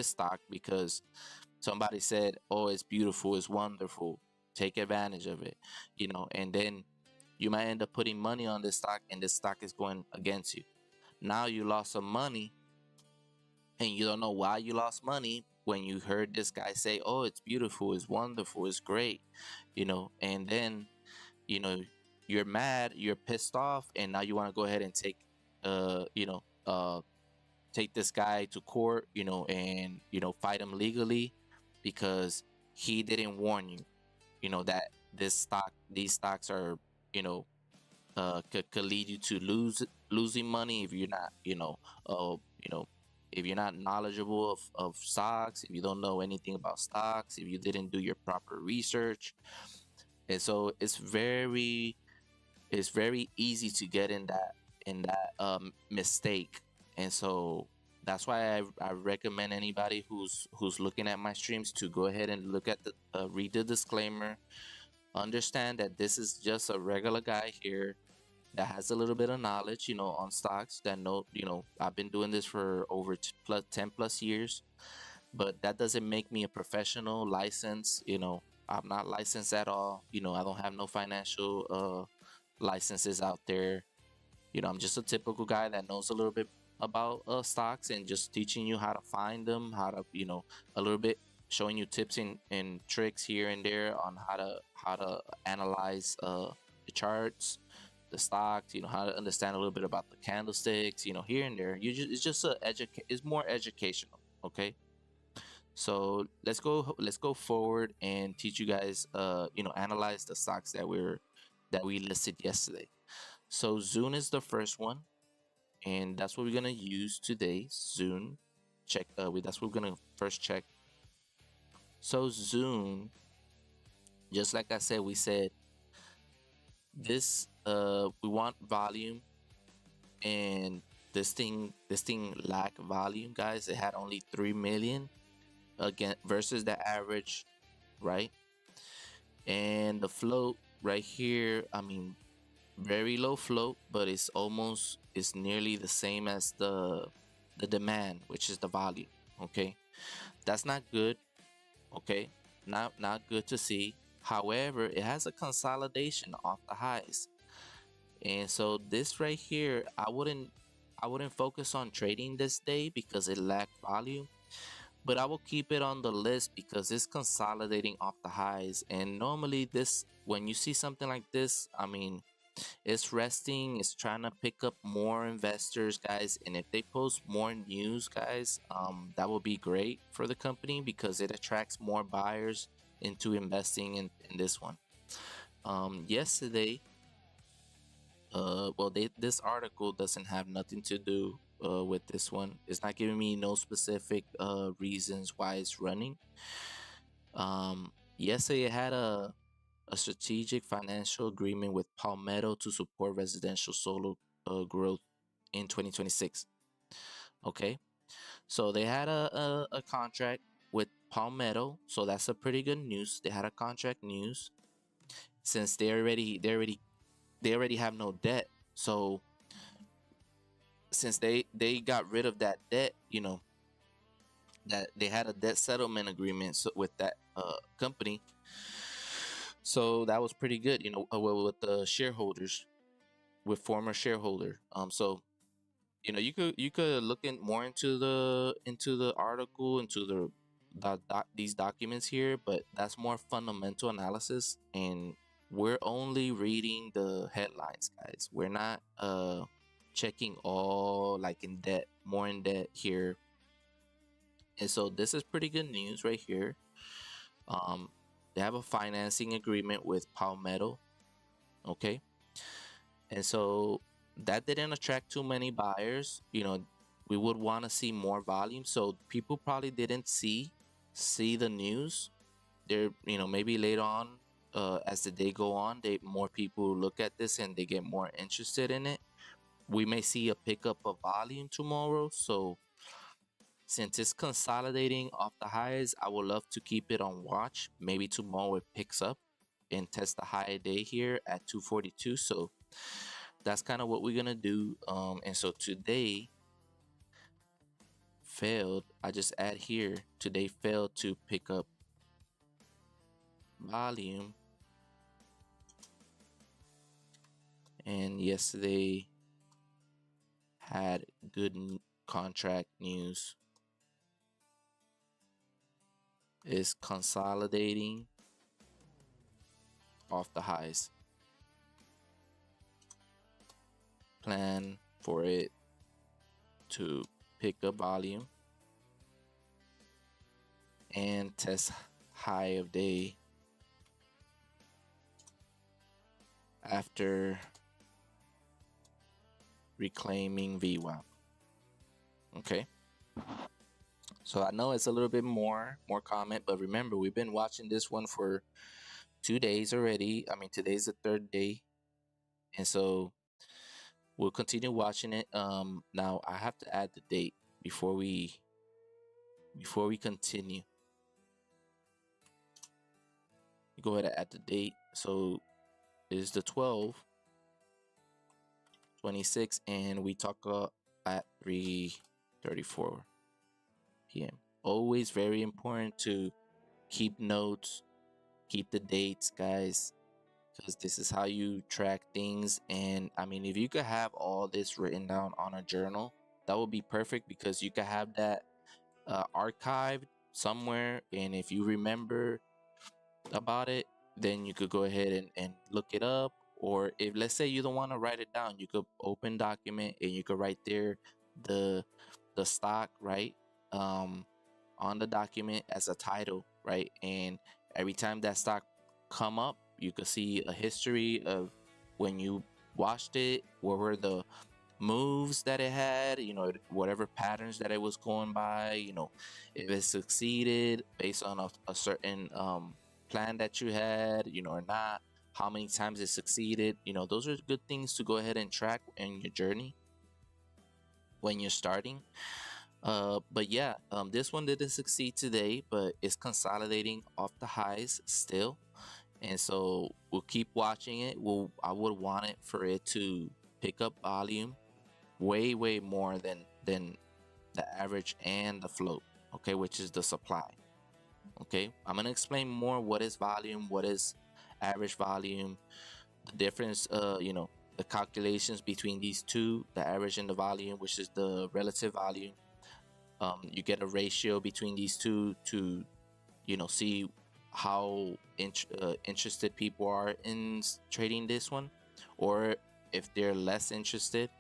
Speaker 1: stock because somebody said, oh, it's beautiful, it's wonderful, take advantage of it, and then you might end up putting money on this stock, and this stock is going against you. Now you lost some money, and you don't know why you lost money when you heard this guy say, oh, it's beautiful, it's wonderful, it's great, and then you know you're mad, you're pissed off, and now you want to go ahead and uh you know uh take this guy to court, and fight him legally because he didn't warn you, that these stocks are, you know, could lead you to losing money if you're not, if you're not knowledgeable of stocks, if you don't know anything about stocks, if you didn't do your proper research. And so it's very easy to get in that mistake. And so that's why I recommend anybody who's looking at my streams to go ahead and look at the read the disclaimer, understand that this is just a regular guy here that has a little bit of knowledge, on stocks, that know, I've been doing this for over 10 plus years, but that doesn't make me a professional license. I'm not licensed at all. I don't have no financial licenses out there. I'm just a typical guy that knows a little bit about stocks, and just teaching you how to find them, how to, a little bit showing you tips and tricks here and there on how to analyze the charts, the stocks, how to understand a little bit about the candlesticks, here and there. It's just it's more educational. Okay. So let's go forward and teach you guys, analyze the stocks that we listed yesterday. So Zune is the first one, and that's what we're gonna use today. Zune, check. That's what we're gonna first check. So Zune, just like I said, we said this. We want volume, and this thing lacked volume, guys. It had only 3 million again versus the average, right? And the float right here, I mean, very low float, but it's nearly the same as the demand, which is the volume. Okay, that's not good. Okay, not good to see. However, it has a consolidation off the highs, and so this right here, I wouldn't focus on trading this day because it lacked volume, but I will keep it on the list because it's consolidating off the highs. And normally, this when you see something like this, I mean, it's resting, it's trying to pick up more investors, guys. And if they post more news, guys, that will be great for the company because it attracts more buyers into investing in this one. Yesterday, this article doesn't have nothing to do with this one. It's not giving me no specific reasons why it's running. Yesterday it had a strategic financial agreement with Palmetto to support residential solar growth in 2026. Okay, so they had a contract with Palmetto, so that's a pretty good news. They had a contract news since they already have no debt. So since they got rid of that debt, that they had a debt settlement agreement with that company. So that was pretty good, with the shareholders, with former shareholder. So you could look in more into the article, into these documents here, but that's more fundamental analysis. And we're only reading the headlines, guys. We're not checking all like in depth, more in depth here. And so this is pretty good news right here. Um, they have a financing agreement with Palmetto. Okay. And so that didn't attract too many buyers. We would want to see more volume. So people probably didn't see the news. They're, maybe later on, as the day go on, they more people look at this and they get more interested in it. We may see a pickup of volume tomorrow. So since it's consolidating off the highs, I would love to keep it on watch. Maybe tomorrow it picks up and test the high day here at 242. So that's kind of what we're gonna do. And so today failed. I just add here, today failed to pick up volume, and yesterday had good contract news. Is consolidating off the highs. Plan for it to pick up volume and test high of day after reclaiming VWAP. Okay. So I know it's a little bit more comment, but remember, we've been watching this one for 2 days already. I mean, today's the third day, and so we'll continue watching it. Now I have to add the date before we continue. Go ahead and add the date. So it's the 12/26, and we talk at 3:34 p.m. Always very important to keep notes, keep the dates, guys, because this is how you track things. And I mean, if you could have all this written down on a journal, that would be perfect, because you could have that archived somewhere, and if you remember about it, then you could go ahead and look it up. Or if, let's say, you don't want to write it down, you could open document and you could write there the stock, right, on the document as a title, right? And every time that stock come up, you could see a history of when you watched it, what were the moves that it had, whatever patterns that it was going by, if it succeeded based on a certain plan that you had, or not, how many times it succeeded. Those are good things to go ahead and track in your journey when you're starting. But yeah, this one didn't succeed today, but it's consolidating off the highs still, and so we'll keep watching it. I would want it for it to pick up volume way more than the average and the float, okay, which is the supply. Okay, I'm gonna explain more what is volume, what is average volume, the difference, the calculations between these two, the average and the volume, which is the relative volume. You get a ratio between these two to see how interested people are in trading this one, or if they're less interested.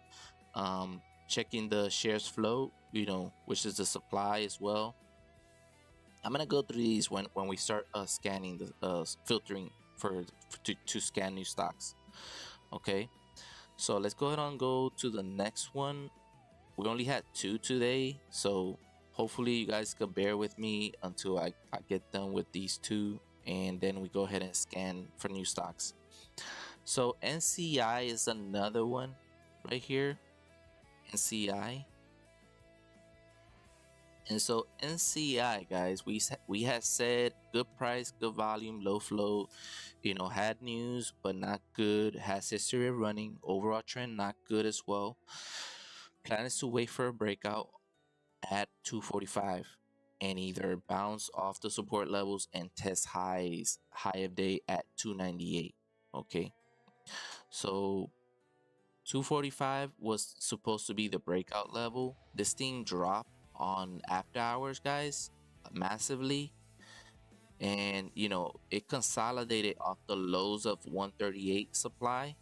Speaker 1: Checking the shares flow, which is the supply as well. I'm gonna go through these when we start scanning the filtering to scan new stocks. Okay, so let's go ahead and go to the next one. We only had 2 today, so hopefully you guys could bear with me until I get done with these 2, and then we go ahead and scan for new stocks. So NCI is another one right here. NCI. And so NCI, guys, we had said good price, good volume, low flow, had news but not good, has history of running, overall trend not good as well. Plan is to wait for a breakout at 245 and either bounce off the support levels and test high of day at 298. Okay, so 245 was supposed to be the breakout level. This thing dropped on after hours, guys, massively. and it consolidated off the lows of 138 supply,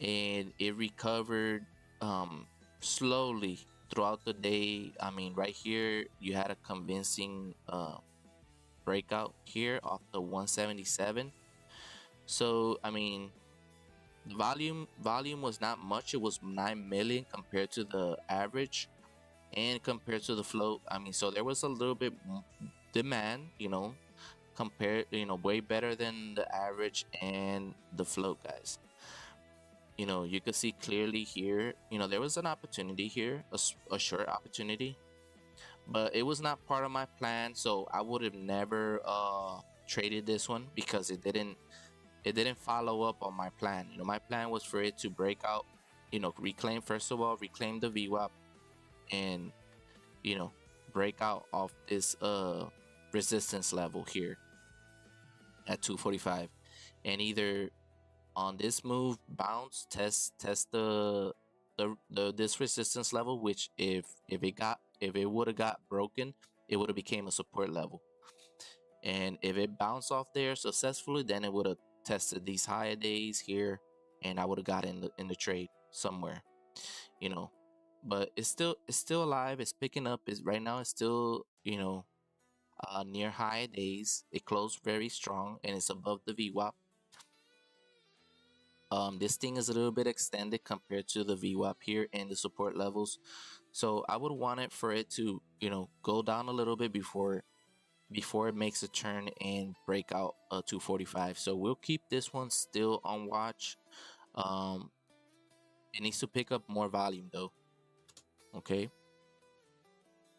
Speaker 1: and it recovered slowly throughout the day. I mean, right here you had a convincing breakout here off the 177. So I mean, the volume was not much. It was 9 million compared to the average, and compared to the float. I mean, so there was a little bit demand, compared, way better than the average and the float, guys. You could see clearly here, there was an opportunity here, a short opportunity, but it was not part of my plan. So I would have never traded this one because it didn't follow up on my plan. My plan was for it to break out, reclaim, first of all, reclaim the VWAP, and you know break out of this resistance level here at 245, and either on this move bounce, test the this resistance level, which if it would have got broken, it would have became a support level. And if it bounced off there successfully, then it would have tested these higher days here, and I would have got in the trade somewhere, you know. But it's still alive. It's picking up. Is right now it's still near high days. It closed very strong and it's above the VWAP. This thing is a little bit extended compared to the VWAP here and the support levels. So I would want it for it to go down a little bit before it makes a turn and break out 245. So we'll keep this one still on watch. It needs to pick up more volume though. Okay,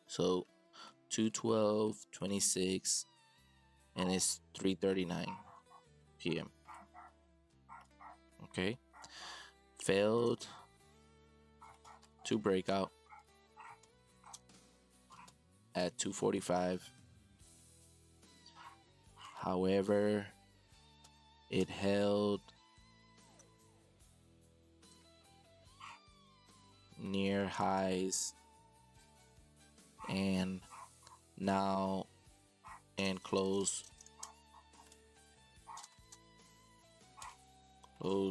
Speaker 1: so 212.26 and it's 3:39 p.m. Okay, failed to break out at 2:45. However, it held near highs and now and close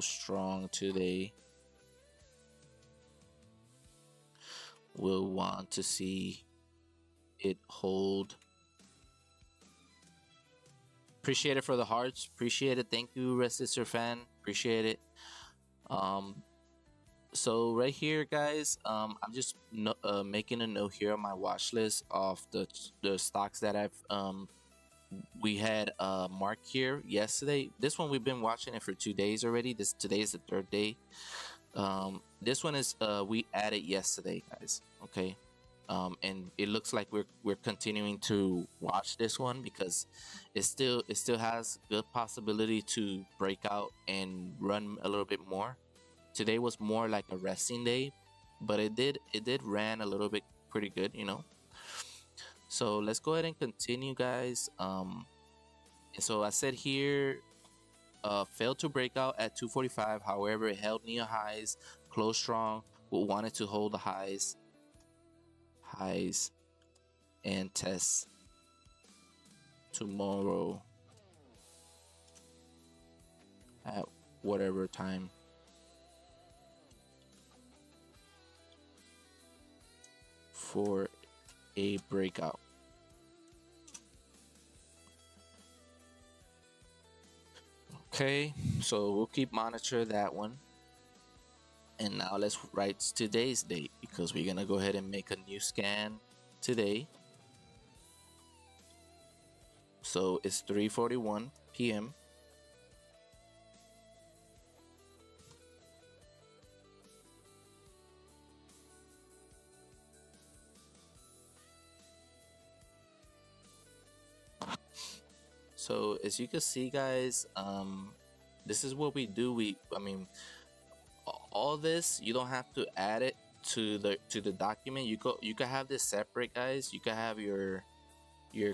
Speaker 1: strong today. We'll want to see it hold. Appreciate it for the hearts. Appreciate it. Thank you, Resistor fan. Appreciate it. So right here, guys, I'm just making a note here on my watch list of the stocks that we had marked here yesterday. This one we've been watching it for 2 days already. Today is the third day. This one is we added yesterday, guys. Okay. And it looks like we're continuing to watch this one because it still has good possibility to break out and run a little bit more. Today was more like a resting day, but it did ran a little bit pretty good, So let's go ahead and continue, guys. And so I said here, failed to break out at 245. However, it held near highs, closed strong. We wanted to hold the highs and test tomorrow at whatever time for a breakout. Okay, so we'll keep monitor that one. And now let's write today's date because we're gonna go ahead and make a new scan today. So it's 3:41 p.m. So as you can see, guys, this is what we do. I mean, all this you don't have to add it to the document. You can have this separate, guys. You can have your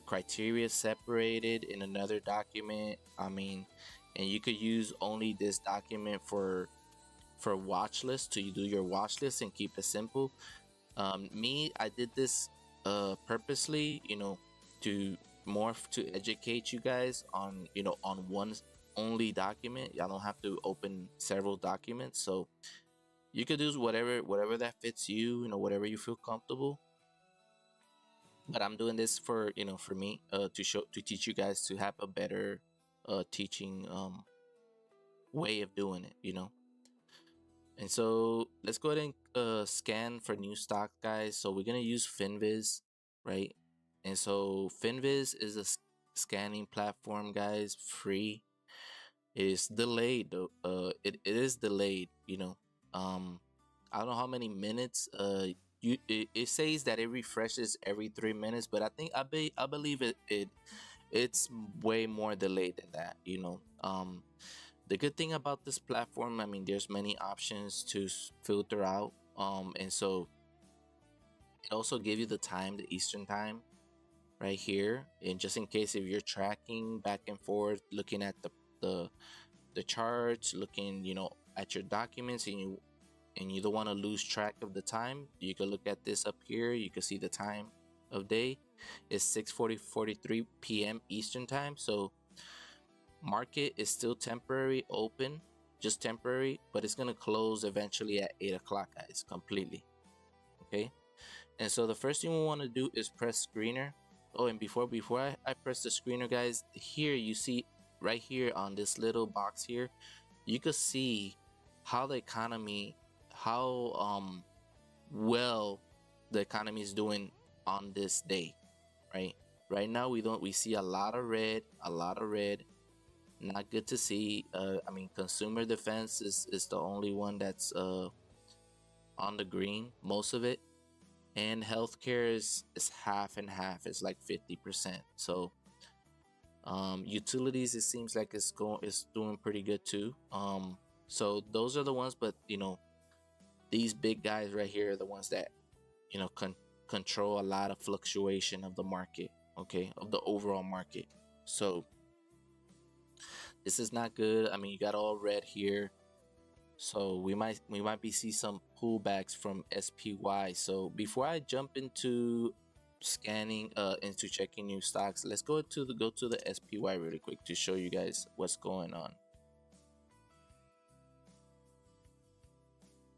Speaker 1: criteria separated in another document. I mean, and you could use only this document for watch list to do your watch list and keep it simple. I did this purposely, to to educate you guys on, on one only document. Y'all don't have to open several documents. So you could do whatever that fits you, whatever you feel comfortable. But I'm doing this for, for me, to teach you guys to have a better teaching way of doing it. And so let's go ahead and scan for new stock, guys. So we're gonna use Finviz, right? And so Finviz is a scanning platform, guys, free. It's delayed though. It is delayed, I don't know how many minutes. It says that it refreshes every 3 minutes, but I believe it's way more delayed than that. The good thing about this platform, I mean, there's many options to filter out. And so it also gives you the time, the Eastern time, right here. And just in case if you're tracking back and forth, looking at the charts, looking, at your documents, and you don't want to lose track of the time, you can look at this up here. You can see the time of day. It's 6:43 p.m. Eastern time. So market is still temporary open, just temporary, but it's gonna close eventually at 8 o'clock, guys, completely. Okay. And so the first thing we want to do is press screener. Oh, and before I press the screener, guys, here you see right here on this little box here, you could see how the economy, how well the economy is doing on this day, right? Right now we see a lot of red, not good to see. I mean, consumer defense is the only one that's on the green, most of it, and healthcare is half and half. It's like 50%. So utilities, it seems like it's doing pretty good too. So those are the ones, but these big guys right here are the ones that control a lot of fluctuation of the market, okay, of the overall market. So this is not good. I mean, you got all red here, so we might be see some pullbacks from SPY. So before I jump into scanning into checking new stocks, let's go to the SPY really quick to show you guys what's going on.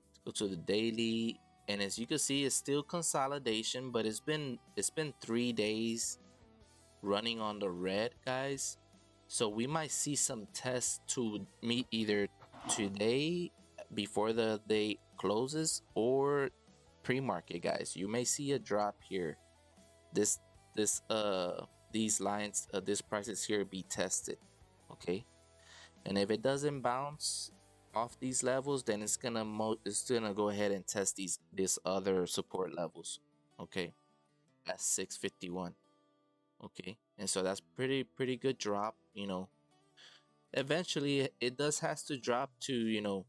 Speaker 1: Let's go to the daily, and as you can see, it's still consolidation, but it's been 3 days running on the red, guys. So we might see some tests to meet either today before the day closes or pre-market, guys. You may see a drop here. These lines, this prices here be tested, okay? And if it doesn't bounce off these levels, then it's gonna go ahead and test these other support levels, okay? At 651. Okay, and so that's pretty good drop. Eventually it does has to drop to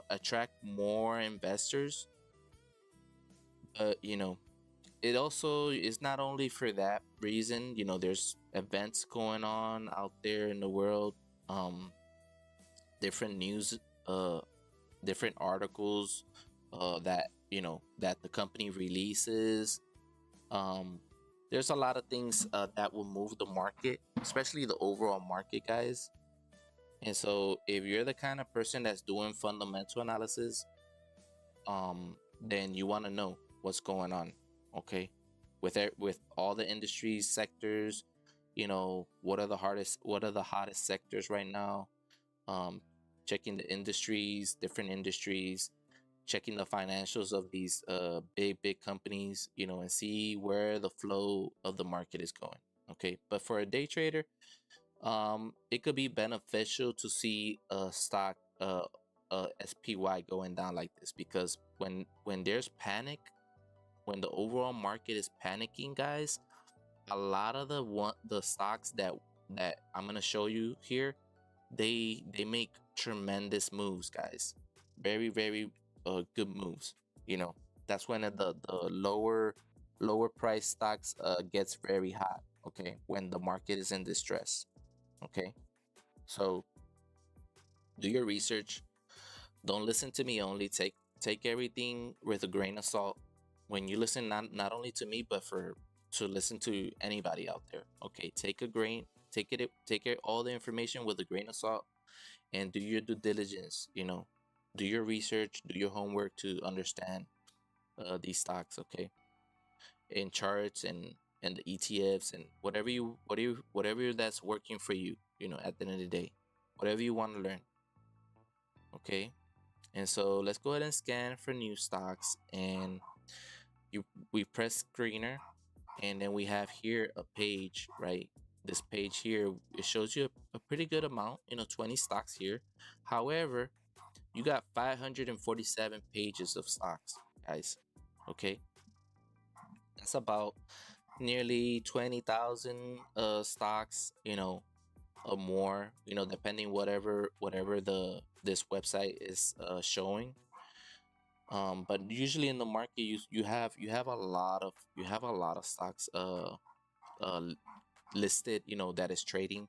Speaker 1: attract more investors, but it also is not only for that reason. There's events going on out there in the world, different news, different articles that that the company releases. There's a lot of things that will move the market, especially the overall market, guys. And so if you're the kind of person that's doing fundamental analysis, then you want to know what's going on, okay? With all the industries, sectors, what are the hottest sectors right now? Checking the industries, different industries, checking the financials of these big companies, and see where the flow of the market is going. Okay, but for a day trader, it could be beneficial to see a stock, SPY going down like this, because when there's panic, when the overall market is panicking, guys, a lot of the stocks that I'm gonna show you here, they make tremendous moves, guys. Very good moves. That's when the lower price stocks gets very hot, okay, when the market is in distress. Okay, so do your research. Don't listen to me only. Take everything with a grain of salt when you listen, not only to me, but for to listen to anybody out there. Okay, take it all the information with a grain of salt, and do your due diligence. Do your research, do your homework to understand these stocks. Okay, and charts and the ETFs and whatever that's working for you. At the end of the day, whatever you want to learn. Okay, and so let's go ahead and scan for new stocks, and you we press screener, and then we have here a page, right? This page here, it shows you a pretty good amount, 20 stocks here. However, you got 547 pages of stocks, guys. Okay, that's about nearly 20,000 stocks, or more, depending whatever this website is showing. But usually in the market, you have a lot of stocks uh listed, that is trading.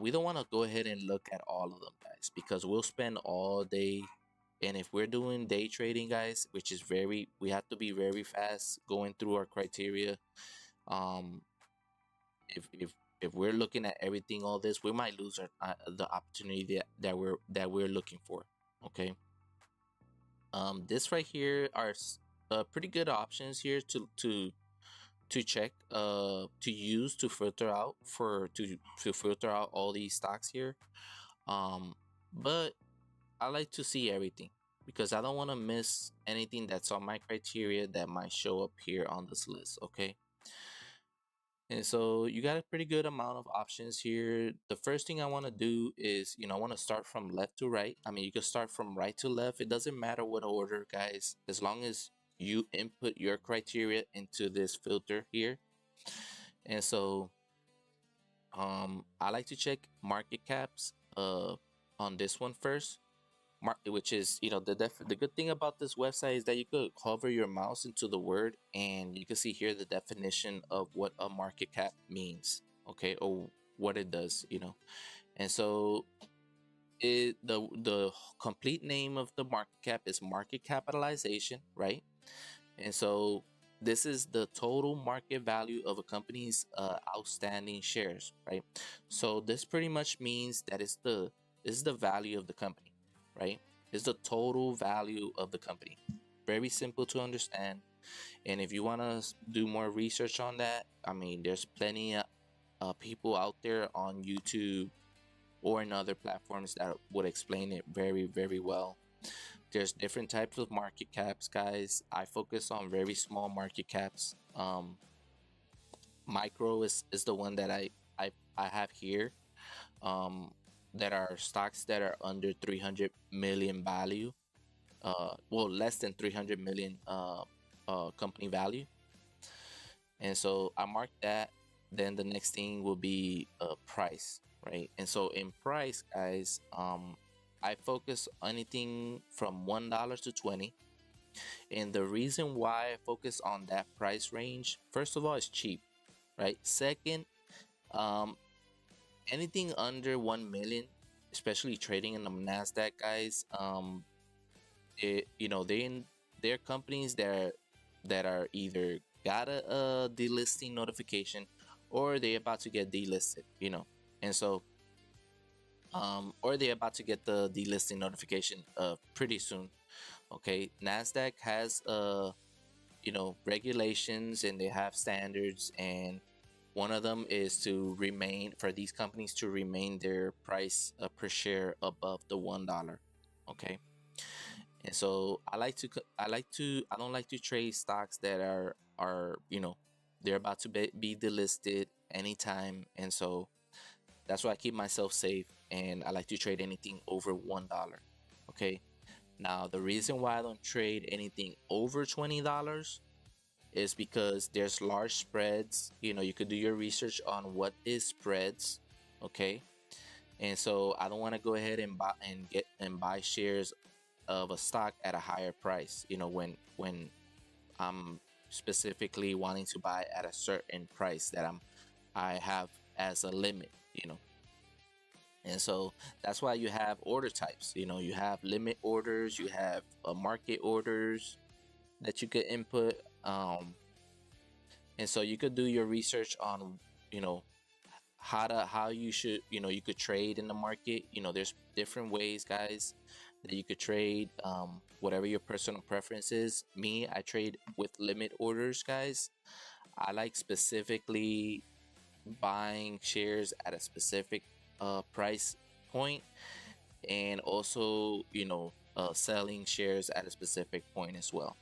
Speaker 1: We don't want to go ahead and look at all of them, guys, because we'll spend all day. And if we're doing day trading, guys, which is we have to be very fast going through our criteria. um if we're looking at everything, all this, we might lose the opportunity that we're looking for. Okay. This right here are pretty good options here to check, to use to filter out to filter out all these stocks here. But I like to see everything, because I don't want to miss anything that's on my criteria that might show up here on this list. Okay. And so you got a pretty good amount of options here. The first thing I want to do is, I want to start from left to right. I mean, you can start from right to left. It doesn't matter what order, guys, as long as you input your criteria into this filter here. And so I like to check market caps on this one first. Which is, the good thing about this website is that you could hover your mouse into the word, and you can see here the definition of what a market cap means. Okay, or what it does. And so the complete name of the market cap is market capitalization, right? And so this is the total market value of a company's outstanding shares, right? So this pretty much means that this is the value of the company, right? It's the total value of the company. Very simple to understand. And if you want to do more research on that, I mean, there's plenty of people out there on YouTube or in other platforms that would explain it very, very well. There's different types of market caps, guys. I focus on very small market caps. Micro is the one that I have here. That are stocks that are under 300 million value. Well, less than 300 million company value. And so I mark that. Then the next thing will be price, right? And so in price, guys, I focus anything from $1 to 20. And the reason why I focus on that price range, first of all, it's cheap, right? Second, anything under 1 million, especially trading in the NASDAQ, guys, they're companies that are either got a delisting notification, or they're about to get delisted, and so or they're about to get the delisting notification pretty soon. Okay, NASDAQ has regulations, and they have standards, and one of them is for these companies to remain their price per share above the $1. Okay. And so I don't like to trade stocks that are they're about to be delisted anytime. And so that's why I keep myself safe, and I like to trade anything over $1. Okay. Now, the reason why I don't trade anything over $20 is because there's large spreads. You could do your research on what is spreads. Okay. And so I don't want to go ahead and buy shares of a stock at a higher price, when I'm specifically wanting to buy at a certain price that I have as a limit. And so that's why you have order types. You have limit orders, you have market orders that you could input. And so you could do your research on, you know, how you should, you could trade in the market. There's different ways, guys, that you could trade, whatever your personal preference is. Me, I trade with limit orders, guys. I like specifically buying shares at a specific price point, and also, selling shares at a specific point as well.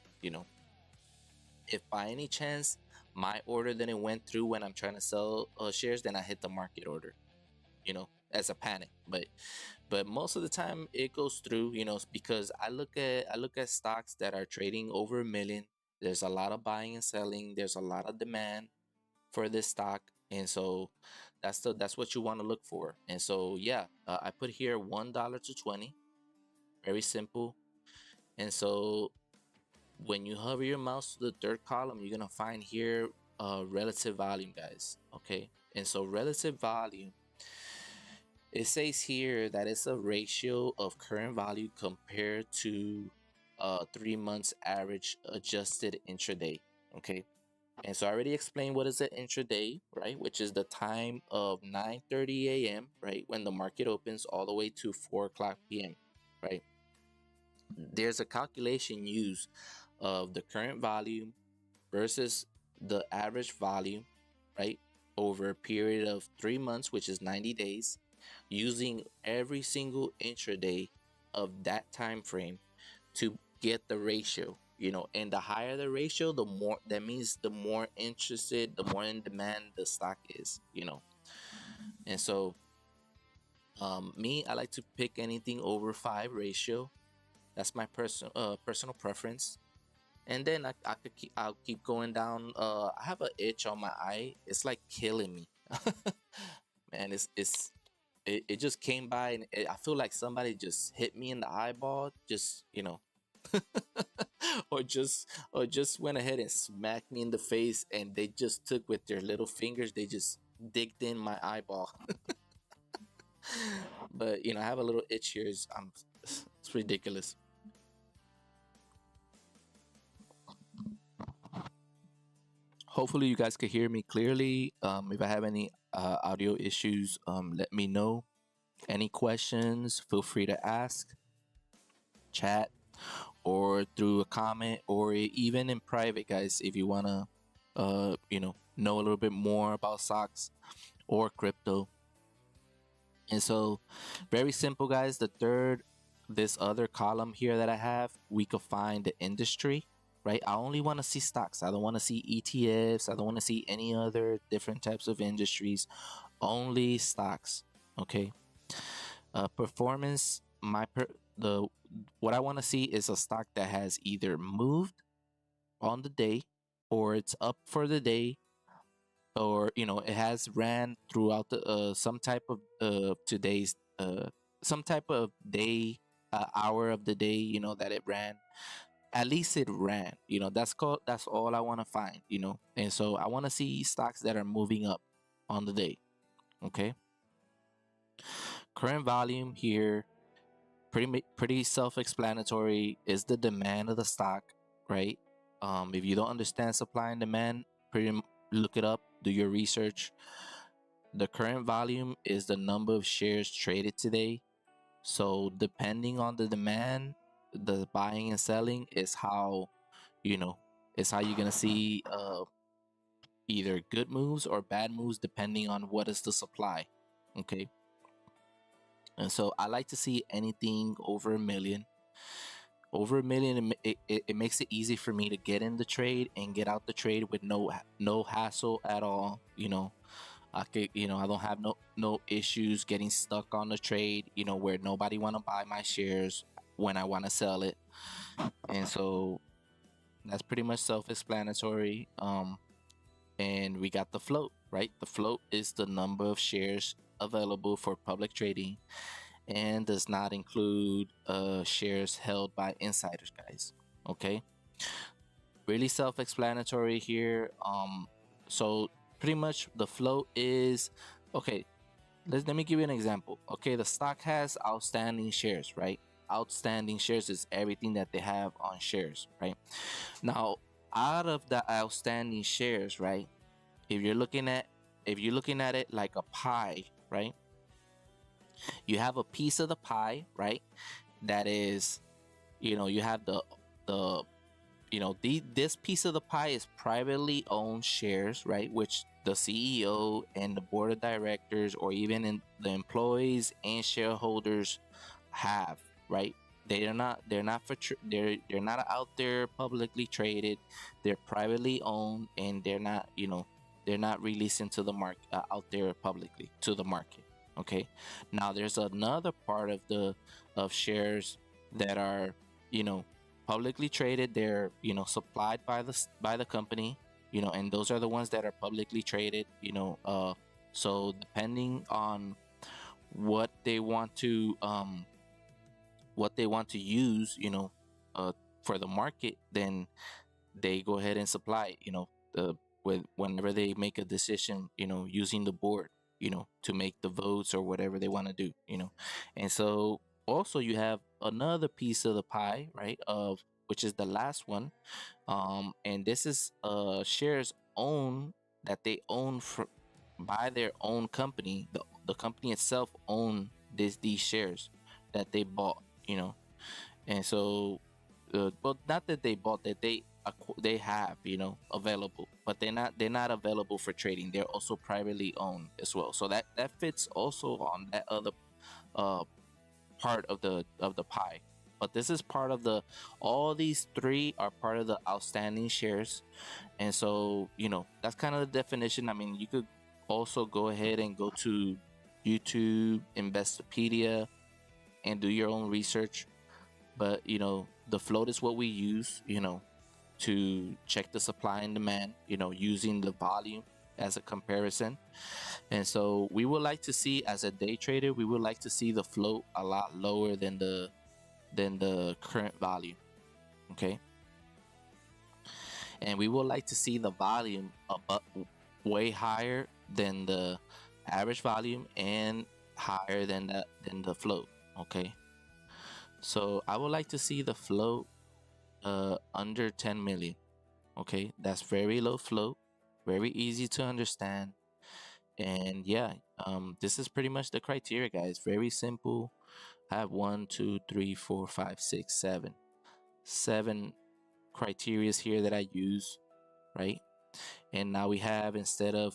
Speaker 1: If by any chance my order didn't went through when I'm trying to sell shares, then I hit the market order, as a panic. But most of the time it goes through, because I look at stocks that are trading over a million. There's a lot of buying and selling. There's a lot of demand for this stock, and so that's what you want to look for. And so yeah, I put here $1 to 20. Very simple. And so when you hover your mouse to the third column, you're gonna find here relative volume, guys. Okay, and so relative volume, it says here that it's a ratio of current value compared to 3 months average adjusted intraday. Okay, and so I already explained what is an intraday, right? Which is the time of 9:30 a.m., right, when the market opens, all the way to 4 o'clock p.m., right? There's a calculation used of the current volume versus the average volume, right, over a period of 3 months, which is 90 days, using every single intraday of that time frame to get the ratio. And the higher the ratio, the more, that means the more interested, the more in demand the stock is. And so me, I like to pick anything over 5 ratio. That's my personal preference. And then I'll keep going down. I have an itch on my eye. It's like killing me. Man, it just came by, and I feel like somebody just hit me in the eyeball, just, or just went ahead and smacked me in the face, and they just took with their little fingers, they just digged in my eyeball. But I have a little itch here. It's ridiculous. Hopefully you guys can hear me clearly. If I have any audio issues, let me know. Any questions, feel free to ask, chat, or through a comment, or even in private, guys, if you want to know a little bit more about stocks or crypto. And so, very simple, guys. This other column here that I have, we could find the industry, right? I only want to see stocks. I don't want to see ETFs. I don't want to see any other different types of industries. Only stocks. Okay. Performance. The what I want to see is a stock that has either moved on the day, or it's up for the day, or it has ran throughout the some type of today's some type of day, hour of the day, that it ran. At least it ran. That's all I want to find. And so I want to see stocks that are moving up on the day. Okay. Current volume here, pretty self-explanatory, is the demand of the stock, right? If you don't understand supply and demand, look it up, do your research. The current volume is the number of shares traded today. So depending on the demand, the buying and selling is how you know you're gonna see either good moves or bad moves, depending on what is the supply. Okay. And so I like to see anything over a million. Over a million, it makes it easy for me to get in the trade and get out the trade with no hassle at all. I don't have no issues getting stuck on the trade, where nobody want to buy my shares when I want to sell it. And so that's pretty much self-explanatory. And we got the float, right? The float is the number of shares available for public trading, and does not include shares held by insiders, guys. Okay, really self-explanatory here. So pretty much the float is okay. Let me give you an example. Okay, the stock has outstanding shares, right? Outstanding shares is everything that they have on shares, right? Now, out of the outstanding shares, right? If you're looking at if you're looking at it like a pie, right? You have a piece of the pie, right? That is, you have the this piece of the pie is privately owned shares, right? Which the CEO and the board of directors, or even the employees and shareholders have, right? They're not out there publicly traded. They're privately owned, and they're not releasing to the market, out there publicly to the market. Okay. Now there's another part of the of shares that are, you know publicly traded. They're, supplied by the company, and those are the ones that are publicly traded. So depending on what they want to um use, uh for the market, then they go ahead and supply, the whenever they make a decision, using the board, to make the votes or whatever they want to do, and so also you have another piece of the pie, right, of which is the last one, and this is shares own that they own by their own company. The company itself own these shares that they bought, and so, well, not that they bought, that they have, available, but they're not available for trading. They're also privately owned as well. So that fits also on that other uh part of the pie. But this is part of the all these three are part of the outstanding shares, and so, that's kind of the definition. I mean, you could also go ahead and go to YouTube, Investopedia, and do your own research. But the float is what we use, to check the supply and demand, using the volume as a comparison. And so we would like to see, as a day trader, we would like to see the float a lot lower than the current volume. Okay. And we would like to see the volume way higher than the average volume, and higher than the float. Okay. So I would like to see the float under 10 million. Okay, that's very low float, very easy to understand. And yeah, this is pretty much the criteria, guys. Very simple. I have 7 criterias here that I use, right? And now we have, instead of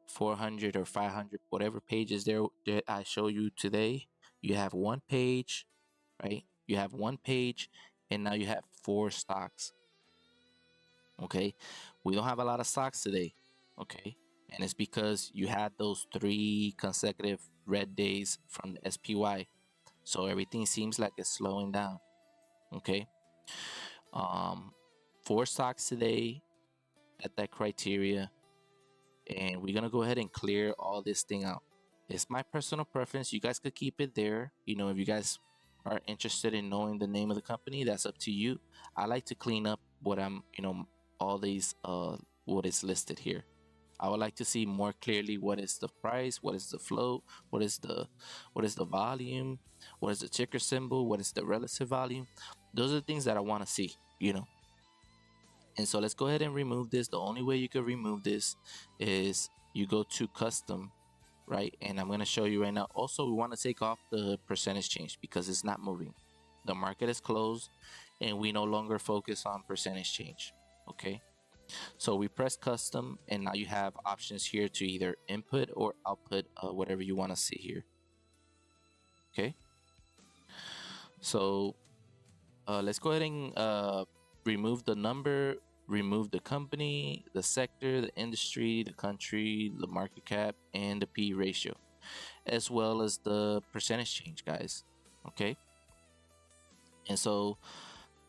Speaker 1: 400 or 500, whatever pages there that I show you today, you have one page, right? You have one page, and now you have 4 stocks. Okay, we don't have a lot of stocks today. Okay, and it's because you had those 3 consecutive red days from the SPY, so everything seems like it's slowing down. Okay, 4 stocks today at that criteria, and we're gonna go ahead and clear all this thing out. It's my personal preference. You guys could keep it there. If you guys are interested in knowing the name of the company, that's up to you. I like to clean up what I'm, all these, what is listed here. I would like to see more clearly what is the price, what is the float, what is the volume, what is the ticker symbol, what is the relative volume. Those are the things that I want to see, And so let's go ahead and remove this. The only way you can remove this is you go to custom, right? And I'm going to show you right now. Also, we want to take off the percentage change because it's not moving. The market is closed and we no longer focus on percentage change. Okay. So we press custom, and now you have options here to either input or output whatever you want to see here. Okay. So let's go ahead and remove the number, remove the company, the sector, the industry, the country, the market cap, and the P ratio, as well as the percentage change, guys. Okay. And so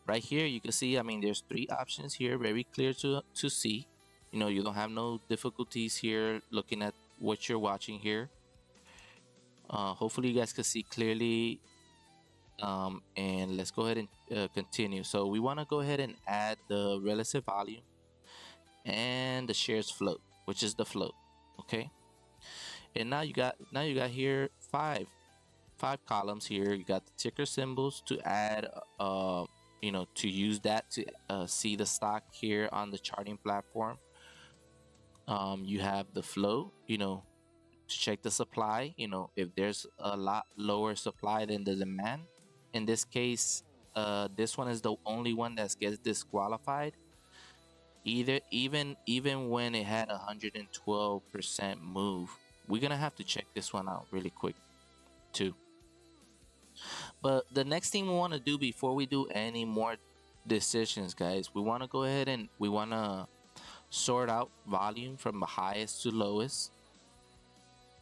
Speaker 1: right here, you can see, I mean, there's 3 options here, very clear to see. You don't have no difficulties here looking at what you're watching here. Hopefully you guys can see clearly. And let's go ahead and continue. So we want to go ahead and add the relative volume and the shares float, which is the float. Okay. And now you got here 5 columns here. You got the ticker symbols to add to use that to see the stock here on the charting platform. You have the flow, to check the supply, if there's a lot lower supply than the demand. In this case, this one is the only one that gets disqualified. Even when it had 112% move, we're gonna have to check this one out really quick too. But the next thing we want to do before we do any more decisions, guys, we want to go ahead and we want to sort out volume from the highest to lowest,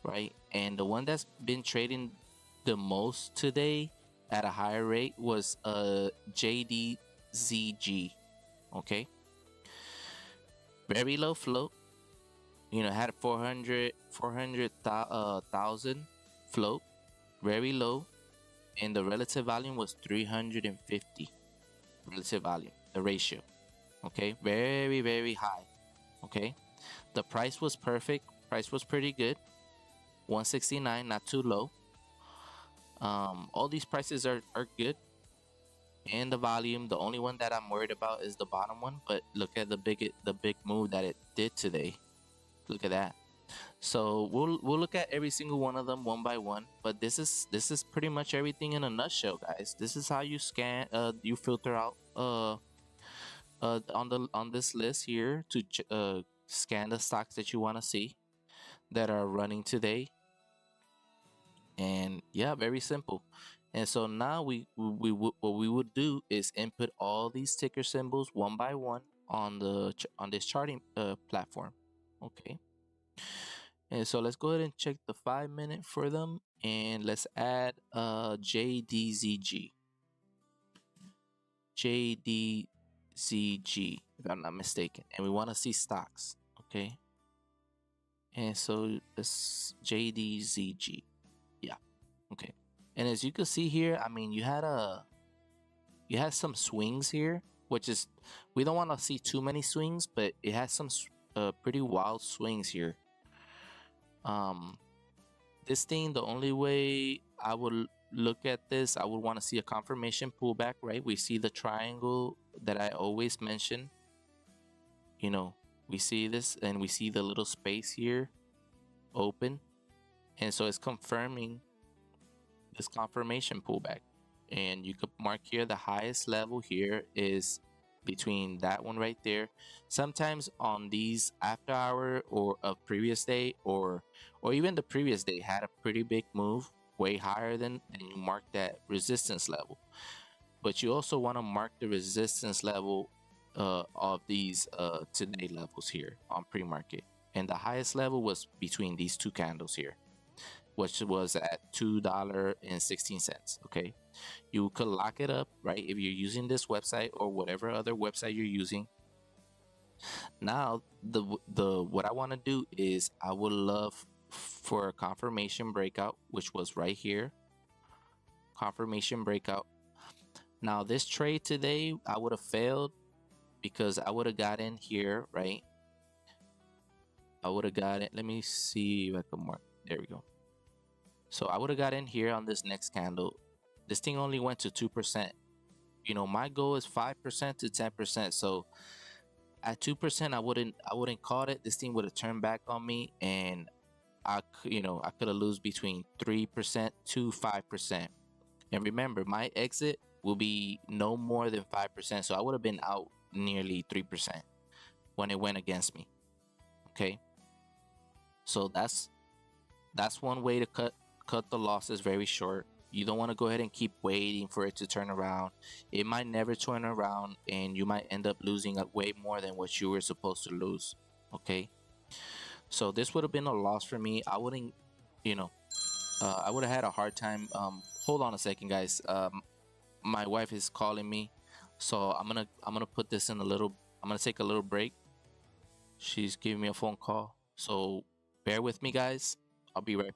Speaker 1: right? And the one that's been trading the most today at a higher rate was JDZG. Okay, very low float, had 400,000 float, very low, and the relative volume was 350 relative volume, the ratio. Okay, very, very high. Okay, the price was perfect, price was pretty good, 169, not too low. All these prices are good, and the volume, the only one that I'm worried about is the bottom one. But look at the big move that it did today. Look at that. So we'll look at every single one of them one by one. But this is pretty much everything in a nutshell, guys. This is how you you filter out on this list here to scan the stocks that you want to see that are running today. And yeah, very simple. And so now what we would do is input all these ticker symbols one by one on this charting platform. Okay. And so let's go ahead and check the 5-minute for them, and let's add JDZG. JDZG, if I'm not mistaken. And we want to see stocks. Okay. And so this JDZG. Yeah. Okay. And as you can see here, I mean, you had some swings here, which is, we don't want to see too many swings, but it has some pretty wild swings here. This thing, the only way I would look at this, I would want to see a confirmation pullback, right? We see the triangle that I always mention. We see this, and we see the little space here open, and so it's confirming this confirmation pullback. And you could mark here the highest level here is between that one right there. Sometimes on these after hour or a previous day or even the previous day had a pretty big move, way higher than you mark that resistance level. But you also want to mark the resistance level of these today levels here on pre-market. And the highest level was between these two candles here, which was at $2.16. Okay, you could lock it up, right, if you're using this website or whatever other website you're using. Now the what I want to do is I would love for a confirmation breakout, which was right here, confirmation breakout. Now this trade today I would have failed because I would have got in here, right? I would have got it. Let me see if I can mark. There we go. So I would have got in here on this next candle. This thing only went to 2%. My goal is 5% to 10%. So at 2%, I wouldn't caught it. This thing would have turned back on me, and I could have lose between 3% to 5%. And remember, my exit will be no more than 5%. So I would have been out nearly 3% when it went against me. Okay. So that's one way to cut the losses very short. You don't want to go ahead and keep waiting for it to turn around. It might never turn around, and you might end up losing way more than what you were supposed to lose. Okay. So this would have been a loss for me. I wouldn't, I would have had a hard time. Hold on a second, guys. My wife is calling me, so I'm gonna put this in a little. I'm gonna take a little break. She's giving me a phone call, so bear with me, guys. I'll be right.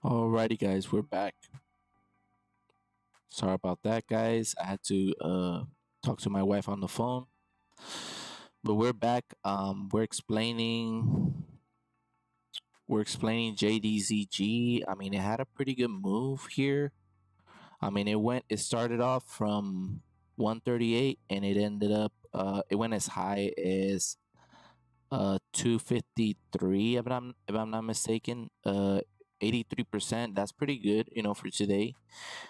Speaker 1: Alrighty, guys, we're back. Sorry about that, guys. I had to talk to my wife on the phone, but we're back. We're explaining JDZG. I mean, it had a pretty good move here. I mean, it started off from 138 and it ended up it went as high as 253 if I'm not mistaken. 83%. That's pretty good, for today.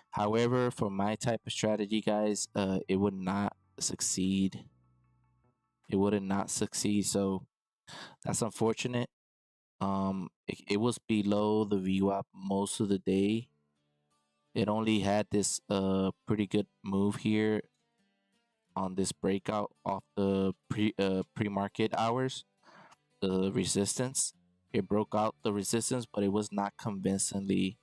Speaker 1: However, for my type of strategy, guys, it would not succeed. It would not succeed. So that's unfortunate. It was below the VWAP most of the day. It only had this pretty good move here on this breakout off the pre-market hours, the resistance. It broke out the resistance, but it was not convincingly.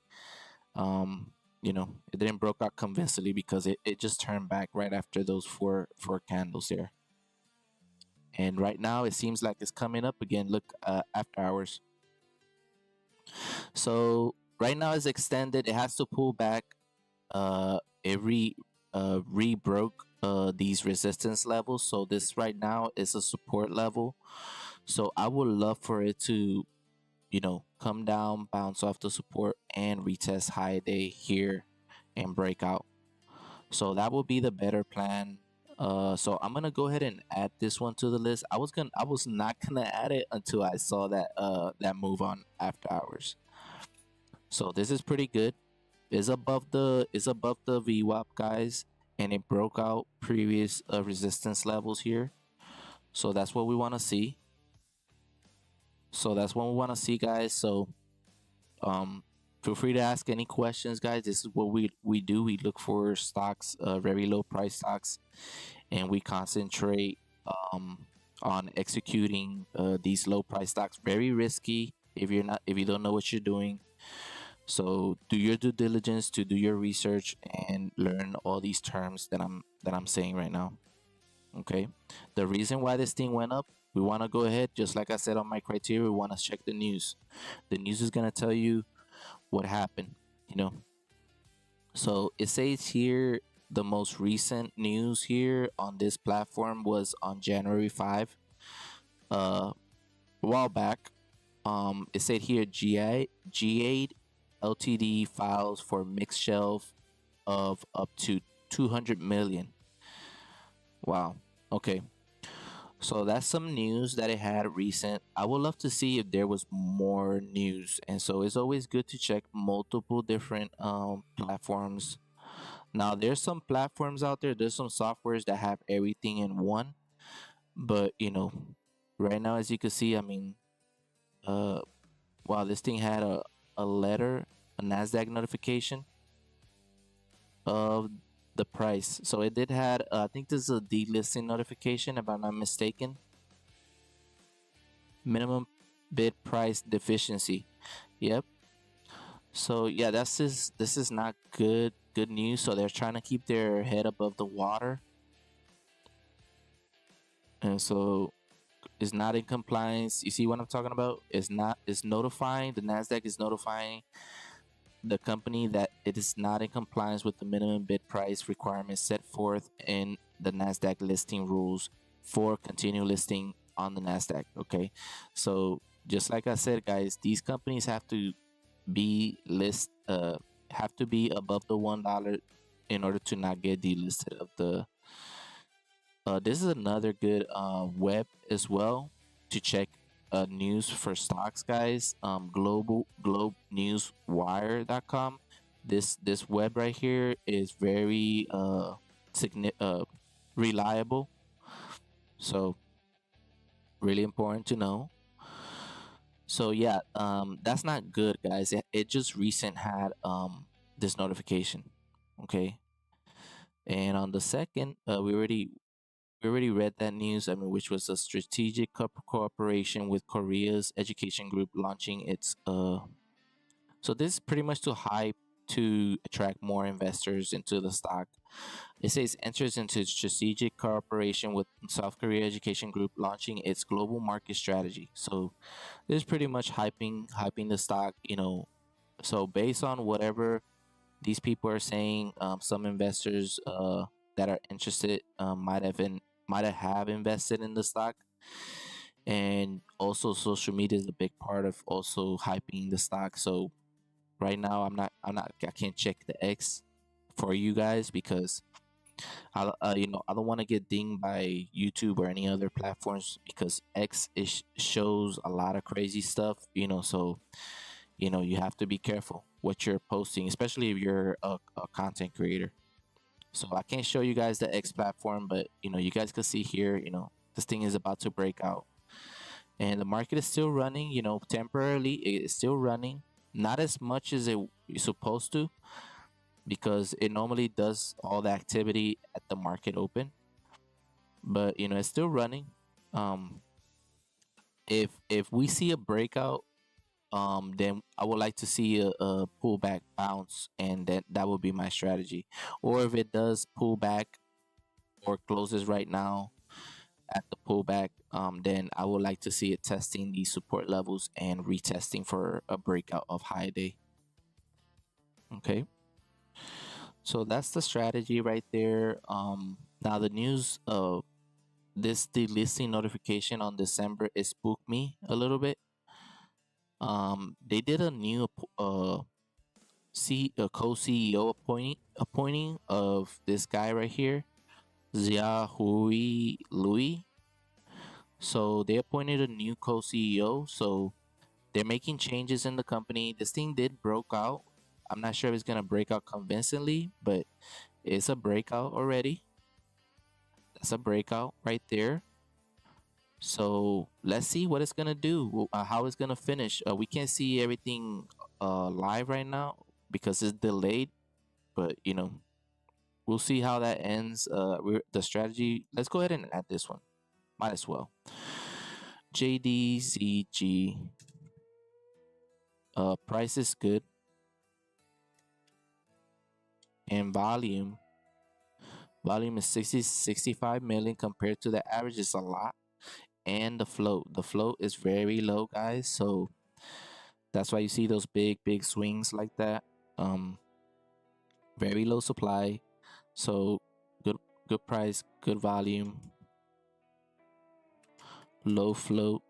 Speaker 1: Um, it didn't broke out convincingly because it just turned back right after those four candles there. And right now it seems like it's coming up again. Look, after hours. So right now it's extended. It has to pull back. It broke these resistance levels. So this right now is a support level. So I would love for it to, come down, bounce off the support, and retest high day here and break out. So that would be the better plan. So I'm gonna go ahead and add this one to the list. I was not gonna add it until I saw that move on after hours. So this is pretty good. Is above the VWAP, guys, and it broke out previous resistance levels here. So that's what we want to see. Guys. So feel free to ask any questions, guys. This is what we do. We look for stocks, very low price stocks, and we concentrate on executing these low price stocks. Very risky if you don't know what you're doing. So do your due diligence to do your research and learn all these terms that I'm saying right now. Okay. The reason why this thing went up, we want to go ahead, just like I said on my criteria, we want to check the news. The news is gonna tell you what happened, you know. So it says here the most recent news here on this platform was on January 5, a while back. It said here G8 LTD files for mixed shelf of up to 200 million. Wow. Okay. So that's some news that it had recent. I would love to see if there was more news. And so it's always good to check multiple different platforms. Now there's some platforms out there, there's some softwares that have everything in one. But right now as you can see, I mean, uh wow, this thing had a letter, a NASDAQ notification of the price. So it did had I think this is a delisting notification if I'm not mistaken. Minimum bid price deficiency. Yep. So yeah, this is not good news. So they're trying to keep their head above the water. And so it's not in compliance. You see what I'm talking about? It's notifying the NASDAQ is notifying the company that it is not in compliance with the minimum bid price requirements set forth in the NASDAQ listing rules for continue listing on the NASDAQ. Okay. So just like I said, guys, these companies have to be above the $1 in order to not get delisted of the this is another good web as well to check news for stocks, guys. Globenewswire.com. This web right here is very reliable. So really important to know. So yeah, that's not good, guys. It just recent had this notification. Okay. And on the second, we already read that news. I mean, which was a strategic cooperation with Korea's education group launching its. So this is pretty much to attract more investors into the stock. It says enters into strategic cooperation with South Korea education group launching its global market strategy. So this is pretty much hyping the stock. So based on whatever these people are saying, some investors that are interested might have invested in the stock, and also social media is a big part of also hyping the stock. So right now, I can't check the X for you guys because I don't want to get dinged by YouTube or any other platforms because X shows a lot of crazy stuff. So you have to be careful what you're posting, especially if you're a content creator. So I can't show you guys the X platform, but you guys can see here. This thing is about to break out, and the market is still running. Temporarily it is still running, not as much as it is supposed to, because it normally does all the activity at the market open, but it's still running. um if we see a breakout, then I would like to see a pullback bounce, and then that would be my strategy. Or if it does pull back or closes right now at the pullback, then I would like to see it testing these support levels and retesting for a breakout of high day. Okay, so that's the strategy right there. Now the news of this delisting notification on December, it spooked me a little bit. They did a new co-CEO appointing of this guy right here, Zia Hui Louis. So they appointed a new co-CEO. So they're making changes in the company. This thing did broke out. I'm not sure if it's gonna break out convincingly, but it's a breakout already. That's a breakout right there. So let's see what it's gonna do, how it's gonna finish. We can't see everything live right now because it's delayed, but we'll see how that ends. The strategy. Let's go ahead and add this one. Might as well. JDZG. Price is good, and volume is 65 million compared to the average is a lot, and the float is very low, guys. So that's why you see those big swings like that. Very low supply, so good price, good volume, low float,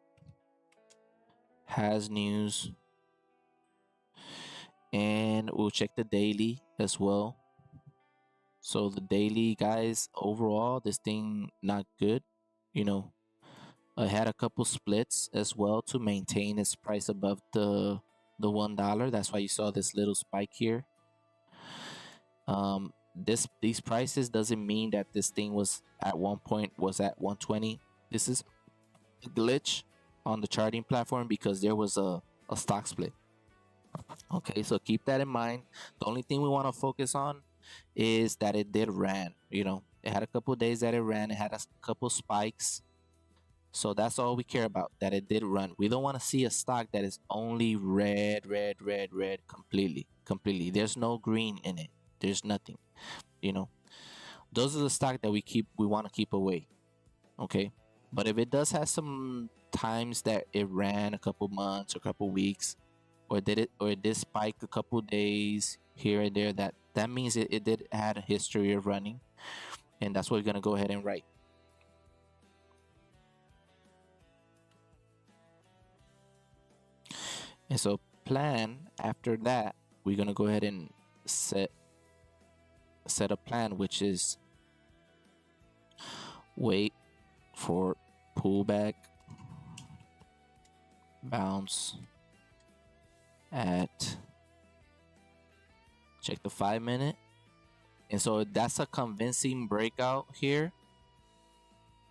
Speaker 1: has news, and we'll check the daily as well. So the daily, guys, overall this thing not good. I had a couple splits as well to maintain its price above the $1. That's why you saw this little spike here. These prices doesn't mean that this thing was at one point was at 120. This is a glitch on the charting platform because there was a stock split. Okay, so keep that in mind. The only thing we want to focus on is that it did ran. It had a couple days that it ran. It had a couple spikes. So that's all we care about, that it did run. We don't want to see a stock that is only red, red, red, red completely. There's no green in it. There's nothing. You know, those are the stock that we want to keep away. Okay. But if it does have some times that it ran a couple months or a couple weeks, or it did spike a couple days here and there, that means it did had a history of running, and that's what we're gonna go ahead and write. And so plan after that, we're gonna go ahead and set a plan, which is wait for pullback, bounce at, check the 5-minute. And so that's a convincing breakout here,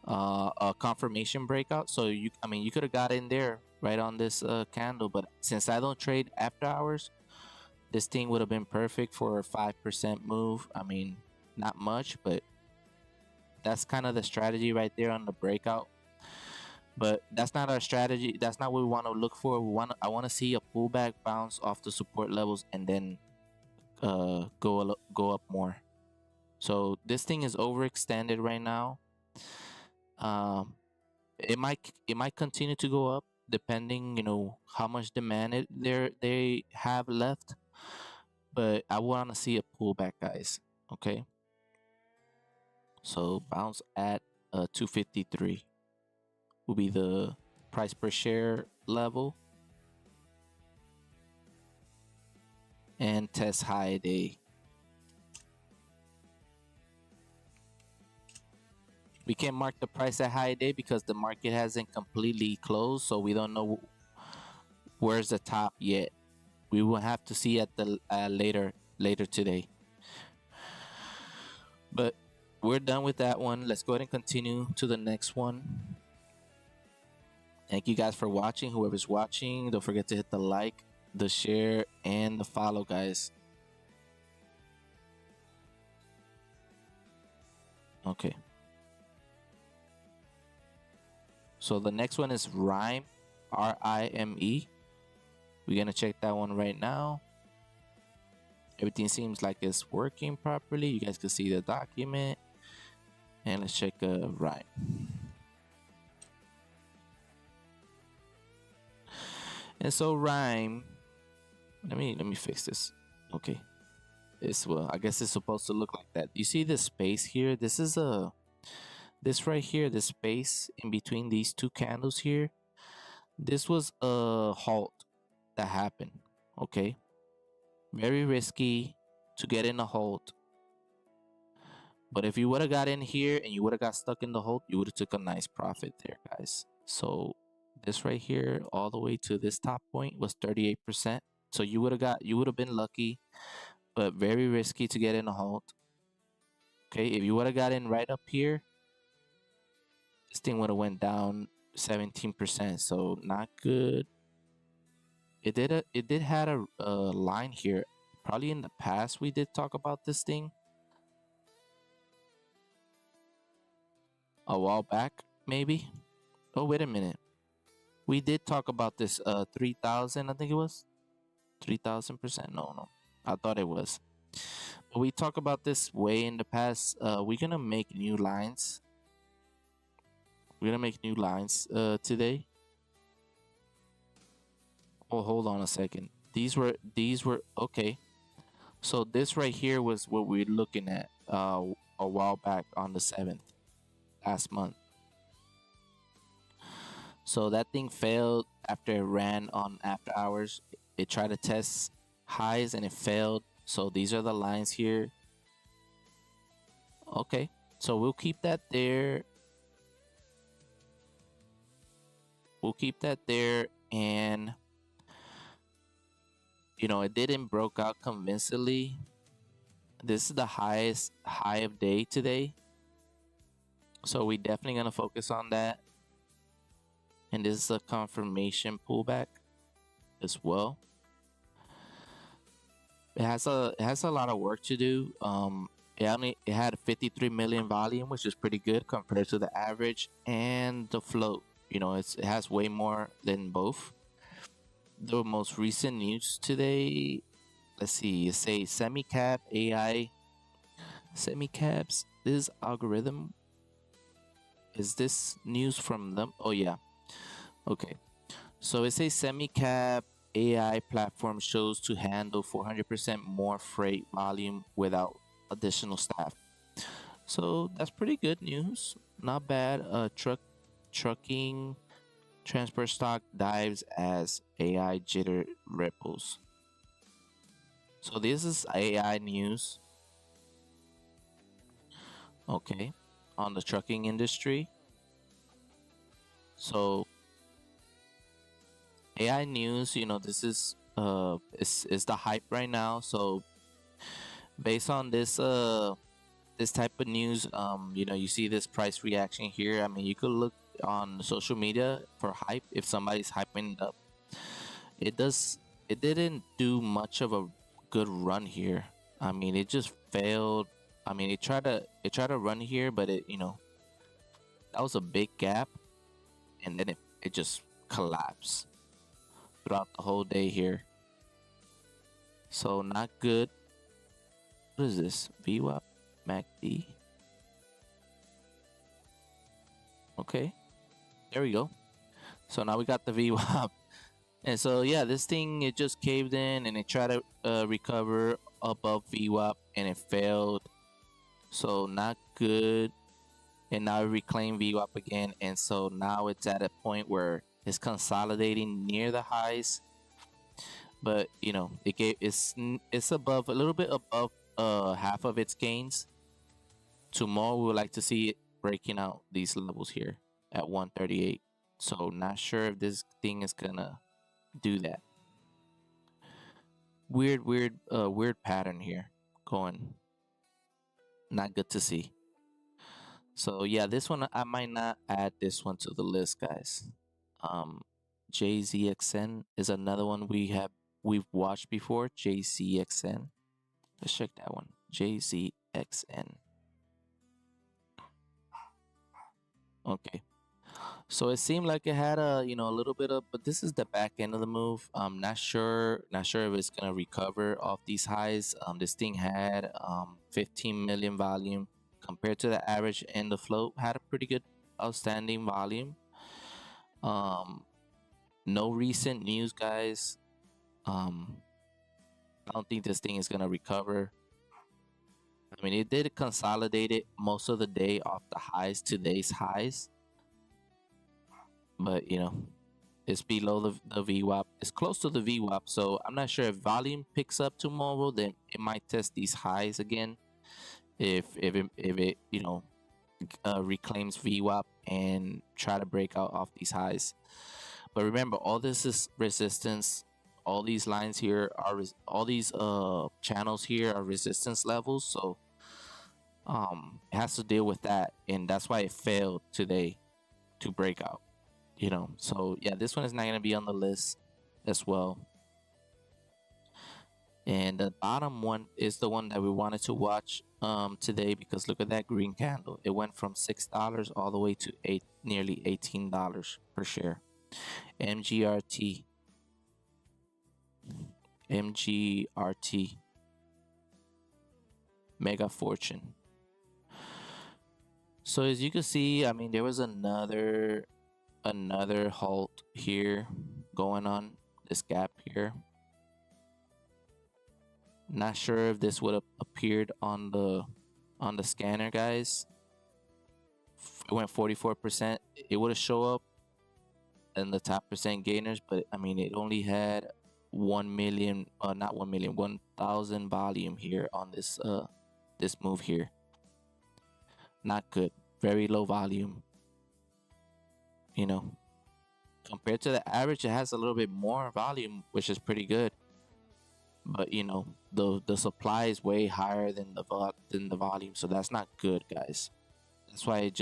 Speaker 1: a confirmation breakout. So you could have got in there right on this candle, but since I don't trade after hours, this thing would have been perfect for a 5% move. Not much, but that's kind of the strategy right there on the breakout. But that's not our strategy. That's not what we want to look for. I want to see a pullback bounce off the support levels and then go up more. So this thing is overextended right now. It might continue to go up. depending, how much demand they have left. But I want to see a pullback, guys. Okay, so bounce at 253 will be the price per share level, and test high day. We can't mark the price at high day because the market hasn't completely closed, so we don't know where's the top yet. We will have to see at the later today. But we're done with that one. Let's go ahead and continue to the next one. Thank you guys for watching. Whoever's watching, don't forget to hit the like, the share, and the follow, guys. Okay. So the next one is Rime, R-I-M-E. We're gonna check that one right now. Everything seems like it's working properly. You guys can see the document. And let's check Rime. And so Rime, let me fix this. Okay. Well, I guess it's supposed to look like that. You see this space here? This is this right here, the space in between these two candles here. This was a halt that happened. Okay. Very risky to get in a halt. But if you would have got in here and you would have got stuck in the halt, you would have took a nice profit there, guys. So this right here, all the way to this top point, was 38%. So you would have been lucky, but very risky to get in a halt. Okay, if you would have got in right up here, this thing would have went down 17%. So not good. It did had a line here. Probably in the past we did talk about this thing a while back, maybe. Oh, wait a minute. We did talk about this 3,000, I think it was 3,000%. No, I thought it was. But we talked about this way in the past. We're gonna make new lines. We're gonna make new lines today. Oh, hold on a second. These were okay. So this right here was what we're looking at a while back on the 7th, last month. So that thing failed after it ran on after hours. It tried to test highs and it failed. So these are the lines here. Okay, so we'll keep that there. We'll keep that there, and it didn't broke out convincingly. This is the highest high of day today, so we definitely gonna focus on that. And this is a confirmation pullback as well. It has a lot of work to do. It had 53 million volume, which is pretty good compared to the average, and the float. It has way more than both. The most recent news today, let's see, it says semi-cap AI, semi-caps. This algorithm, is this news from them? Oh yeah, okay. So it says semi-cap AI platform shows to handle 400% more freight volume without additional staff. So that's pretty good news. Not bad. Trucking transport stock dives as AI jitter ripples. So this is AI news. Okay, on the trucking industry. So AI news, this is the hype right now. So based on this this type of news, you see this price reaction here. I mean, you could look on social media for hype if somebody's hyping it up. It didn't do much of a good run here. I mean, it just failed. I mean, it tried to run here, but that was a big gap, and then it just collapsed throughout the whole day here. So not good. What is this? VWAP MACD. Okay, there we go. So now we got the VWAP. And so yeah, this thing it just caved in and it tried to recover above VWAP and it failed. So not good. And now it reclaimed VWAP again. And so now it's at a point where it's consolidating near the highs. But you know, it's above a little bit above half of its gains. Tomorrow we would like to see it breaking out these levels here at 138. So not sure if this thing is gonna do that. Weird pattern here going. Not good to see. So yeah, this one I might not add this one to the list, guys. Um, JZXN is another one we've watched before. JZXN. Let's check that one. JZXN. Okay. So it seemed like it had a a little bit of, but this is the back end of the move. I'm not sure if it's gonna recover off these highs. This thing had 15 million volume compared to the average in the float. Had a pretty good outstanding volume. Um, no recent news, guys. I don't think this thing is gonna recover. I mean, it did consolidate it most of the day off the highs, today's highs, but it's below the VWAP. It's close to the VWAP, so I'm not sure if volume picks up tomorrow. Then it might test these highs again. If it reclaims VWAP and try to break out off these highs. But remember, all this is resistance. All these lines here are all these channels here are resistance levels. So it has to deal with that, and that's why it failed today to break out. So yeah, this one is not going to be on the list as well. And the bottom one is the one that we wanted to watch today, because look at that green candle. It went from $6 all the way to nearly $18 per share. MGRT. Mega Fortune. So as you can see, I mean, there was another halt here going on, this gap here. Not sure if this would have appeared on the scanner, guys. It went 44%. It would have show up in the top percent gainers, but I mean, it only had 1 million, not 1 million, 1,000 volume here on this move here. Not good. Very low volume. Compared to the average, it has a little bit more volume, which is pretty good. But the supply is way higher than the volume, so that's not good, guys. That's why it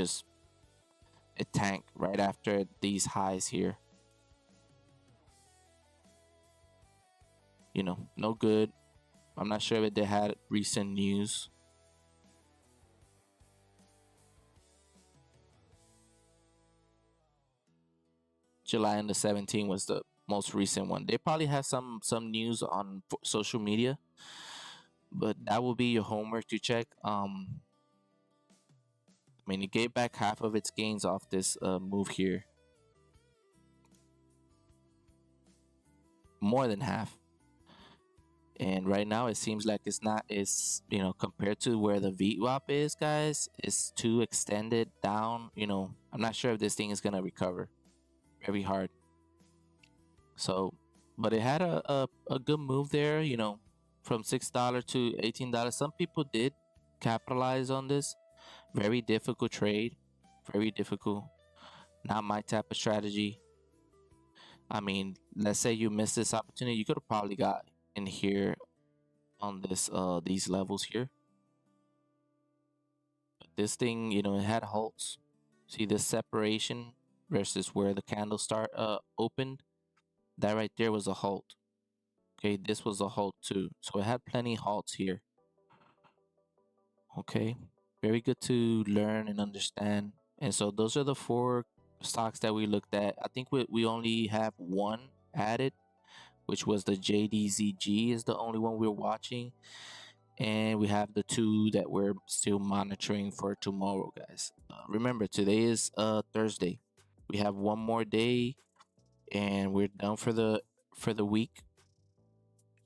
Speaker 1: tanked right after these highs here. No good. I'm not sure if they had recent news. July and the 17th was the most recent one. They probably have some news on social media, but that will be your homework to check. I mean, it gave back half of its gains off this move here. More than half. And right now it seems like it's compared to where the VWAP is, guys, it's too extended down. I'm not sure if this thing is gonna recover very hard. So, but it had a good move there, from $6 to $18. Some people did capitalize on this. Very difficult trade. Very difficult. Not my type of strategy. I mean, let's say you missed this opportunity, you could have probably got in here on these levels here. But this thing, it had halts. See this separation versus where the candle opened? That right there was a halt. Okay, this was a halt too. So it had plenty halts here. Okay, very good to learn and understand. And so those are the 4 stocks that we looked at. I think we only have one added, which was the JDZG is the only one we're watching. And we have the 2 that we're still monitoring for tomorrow, guys. Remember, today is Thursday. We have one more day and we're done for the week.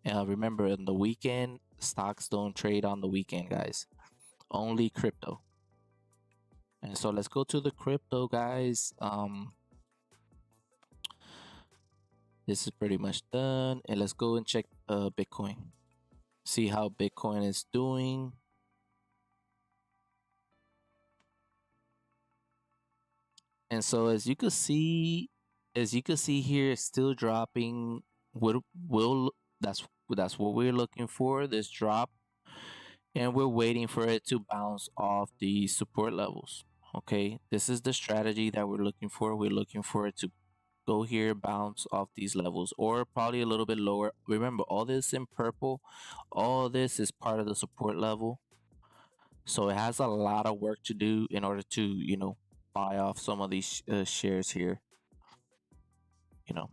Speaker 1: Remember, on the weekend, stocks don't trade on the weekend, guys. Only crypto. And so let's go to the crypto, guys. This is pretty much done, and let's go and check Bitcoin. See how Bitcoin is doing. And so as you can see here, it's still dropping. Will that's what we're looking for, this drop, and we're waiting for it to bounce off the support levels. Okay, this is the strategy that we're looking for. We're looking for it to go here, bounce off these levels, or probably a little bit lower. Remember, all this in purple, all this is part of the support level. So it has a lot of work to do in order to, buy off some of these shares here. You know,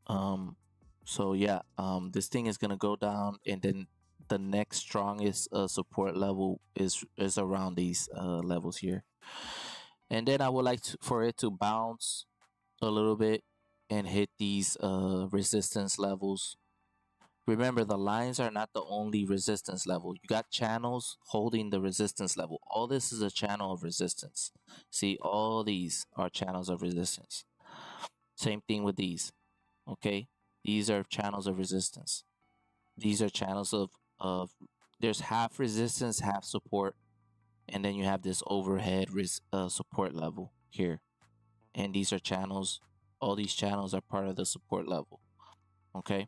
Speaker 1: um, so yeah, this thing is gonna go down, and then the next strongest support level is around these levels here, and then I would like for it to bounce a little bit and hit these resistance levels. Remember, the lines are not the only resistance level. You got channels holding the resistance level. All this is a channel of resistance. See, all these are channels of resistance. Same thing with these. Okay, these are channels of resistance. These are channels of there's half resistance, half support, and then you have this overhead support level here. And these are channels. All these channels are part of the support level. Okay.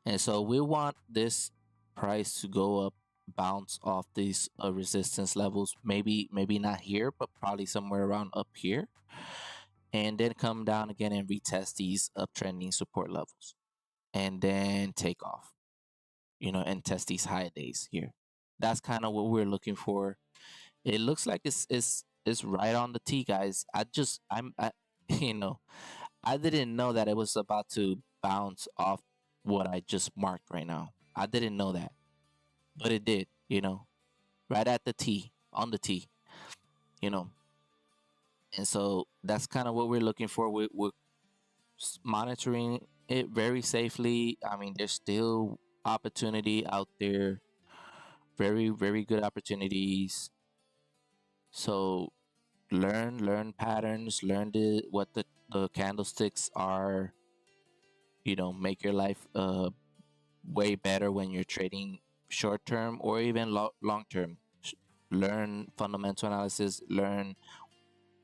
Speaker 1: And so we want this price to go up, bounce off these resistance levels. Maybe not here, but probably somewhere around up here, and then come down again and retest these uptrending support levels, and then take off. And test these high days here. That's kind of what we're looking for. It looks like it's right on the T, guys. You know, I didn't know that it was about to bounce off what I just marked right now. I didn't know that, but it did. Right at the T, on the T. You know, and so that's kind of what we're looking for. We're monitoring it very safely. I mean, there's still opportunity out there. Very, very good opportunities. So learn patterns, learn what the candlesticks are. Make your life way better when you're trading short term or even long term. Learn fundamental analysis, learn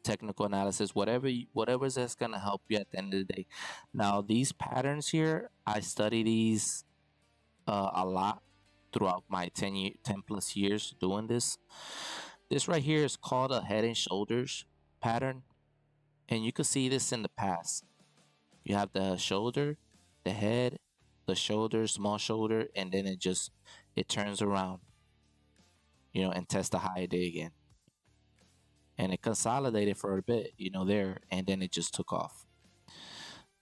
Speaker 1: technical analysis, whatever's that's gonna help you at the end of the day. Now these patterns here, I study these a lot throughout my 10 plus years doing this. This right here is called a head and shoulders pattern, and you can see this in the past. You have the shoulder, the head, the shoulder, small shoulder, and then it turns around, and tests the high day again. And it consolidated for a bit, there, and then it just took off.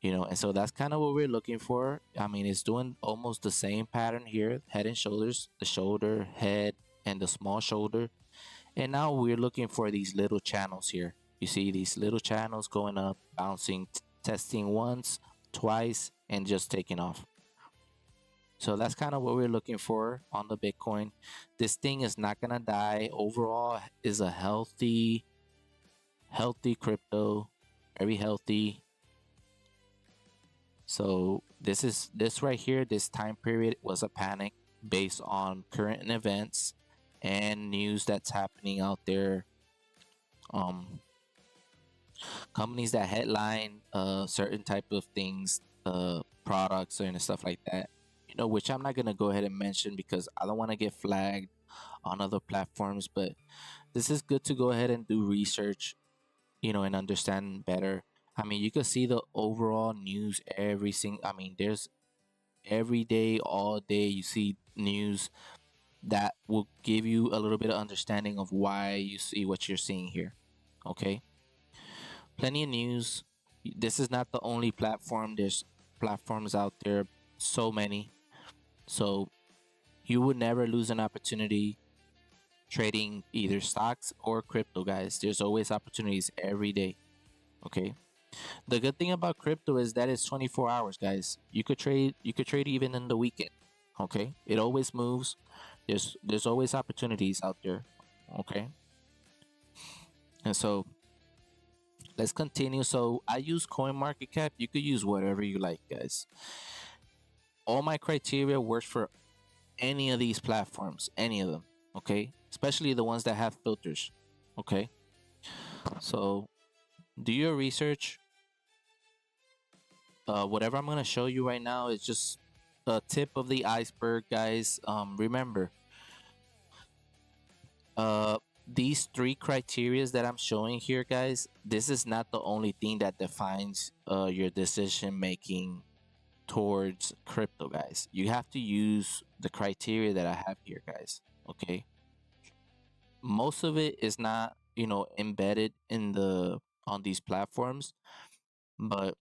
Speaker 1: And so that's kind of what we're looking for. I mean, it's doing almost the same pattern here, head and shoulders, the shoulder, head, and the small shoulder. And now we're looking for these little channels here. You see these little channels going up, bouncing, testing once, twice, and just taking off. So that's kind of what we're looking for on the Bitcoin. This thing is not gonna die. Overall, is a healthy crypto, very healthy. So this right here, this time period was a panic based on current events and news that's happening out there. Companies that headline certain type of things, products and stuff like that, which I'm not gonna go ahead and mention because I don't want to get flagged on other platforms. But this is good to go ahead and do research, and understand better. I mean, you can see the overall news I mean, there's every day, all day, you see news that will give you a little bit of understanding of why you see what you're seeing here. Okay. Plenty of news. This is not the only platform. There's platforms out there, so many. So you would never lose an opportunity trading either stocks or crypto, guys. There's always opportunities every day. Okay. The good thing about crypto is that it's 24 hours, guys. You could trade even in the weekend. Okay. It always moves. There's always opportunities out there. Okay. And so let's continue. So I use CoinMarketCap. You could use whatever you like, guys. All my criteria works for any of these platforms, any of them. Okay. Especially the ones that have filters. Okay. So do your research. Whatever I'm gonna show you right now is just the tip of the iceberg, guys. Remember, uh, these three criterias that I'm showing here, guys. This is not the only thing that defines your decision making towards crypto, guys. You have to use the criteria that I have here, guys. Okay. Most of it is not, embedded in the on these platforms, but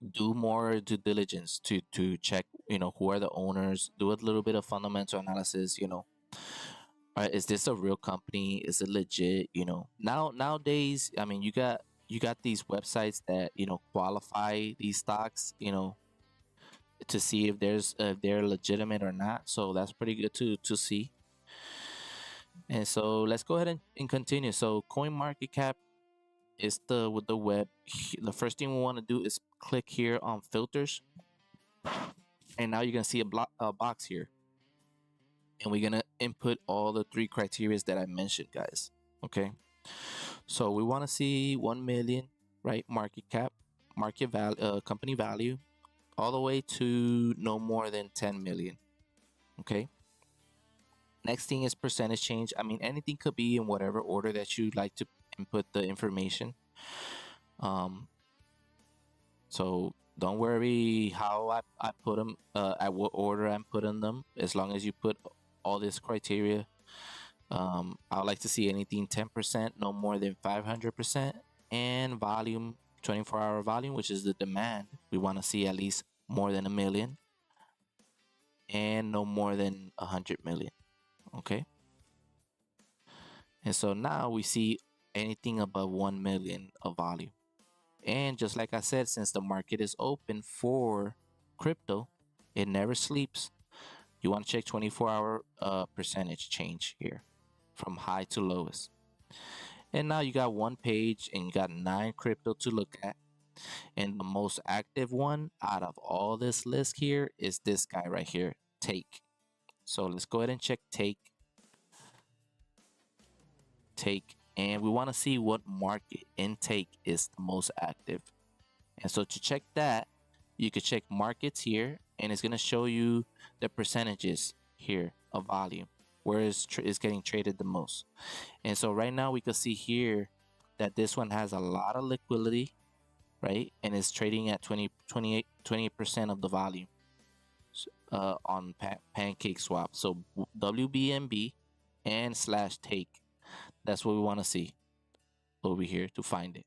Speaker 1: do more due diligence to check, who are the owners. Do a little bit of fundamental analysis. Is this a real company? Is it legit? Nowadays, I mean, you got these websites that qualify these stocks, to see if they're legitimate or not. So that's pretty good to see. And so let's go ahead and continue. So coin market cap is the with the web. The first thing we want to do is click here on filters, and now you're gonna see a box here, and we're gonna input all the three criterias that I mentioned, guys. Okay. So we want to see 1 million, right? Market cap, market value, company value, all the way to no more than 10 million. Okay. Next thing is percentage change. I mean, anything could be in whatever order that you like to input the information. Um, so don't worry how I put them, at what order I'm putting them, as long as you put all this criteria. I would like to see anything 10%, no more than 500%, and volume, 24-hour volume, which is the demand. We want to see at least more than a million and no more than 100 million. Okay. And so now we see anything above 1 million of volume. And just like I said, since the market is open for crypto, it never sleeps. You want to check 24-hour percentage change here from high to lowest. And now you got one page and you got 9 crypto to look at. And the most active one out of all this list here is this guy right here, Take. So let's go ahead and check Take. And we want to see what market intake is the most active. And so to check that, you could check markets here, and it's going to show you the percentages here of volume, where is getting traded the most. And so right now we can see here that this one has a lot of liquidity, right? And it's trading at 20% of the volume on Pancake Swap. So WBNB and slash take. That's what we want to see over here to find it.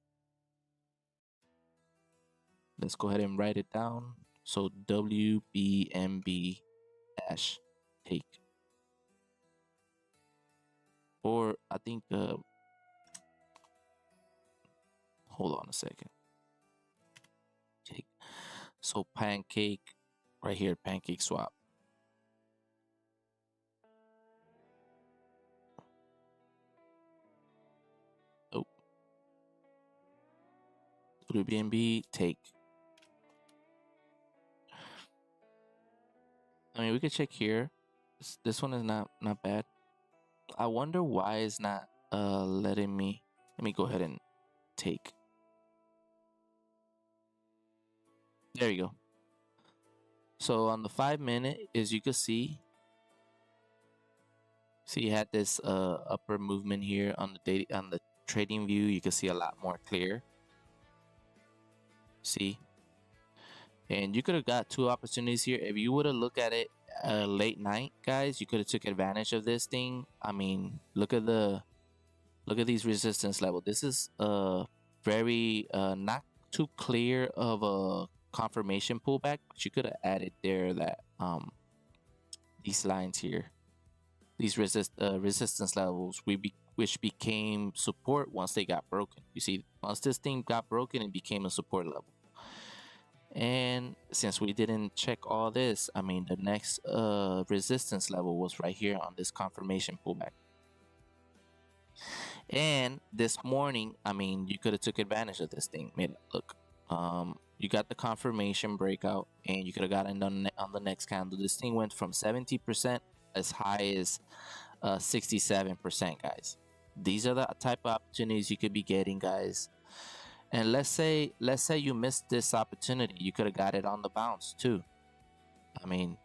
Speaker 1: Let's go ahead and write it down. So WBNB dash take. Or I think, hold on a second. Take. So Pancake, right here, Pancake Swap. Oh, WBNB take. I mean, we could check here. This one is not bad. I wonder why it's not letting me. Let me go ahead and take. There you go. So on the 5 minute, as you can see, you had this upper movement here on the trading view. You can see a lot more clear. See, and you could have got 2 opportunities here. If you would have looked at it late night, guys, you could have took advantage of this thing. I mean, look at these resistance level. This is very not too clear of a confirmation pullback, but you could have added there that these lines here, these resistance levels, which became support once they got broken. You see, once this thing got broken, it became a support level. And since we didn't check all this, I mean, the next resistance level was right here on this confirmation pullback. And this morning, I mean, you could have took advantage of this thing. Made it look. You got the confirmation breakout, and you could have gotten on the next candle. This thing went from 70% as high as 67%, guys. These are the type of opportunities you could be getting, guys. And let's say you missed this opportunity, you could have got it on the bounce too. I mean,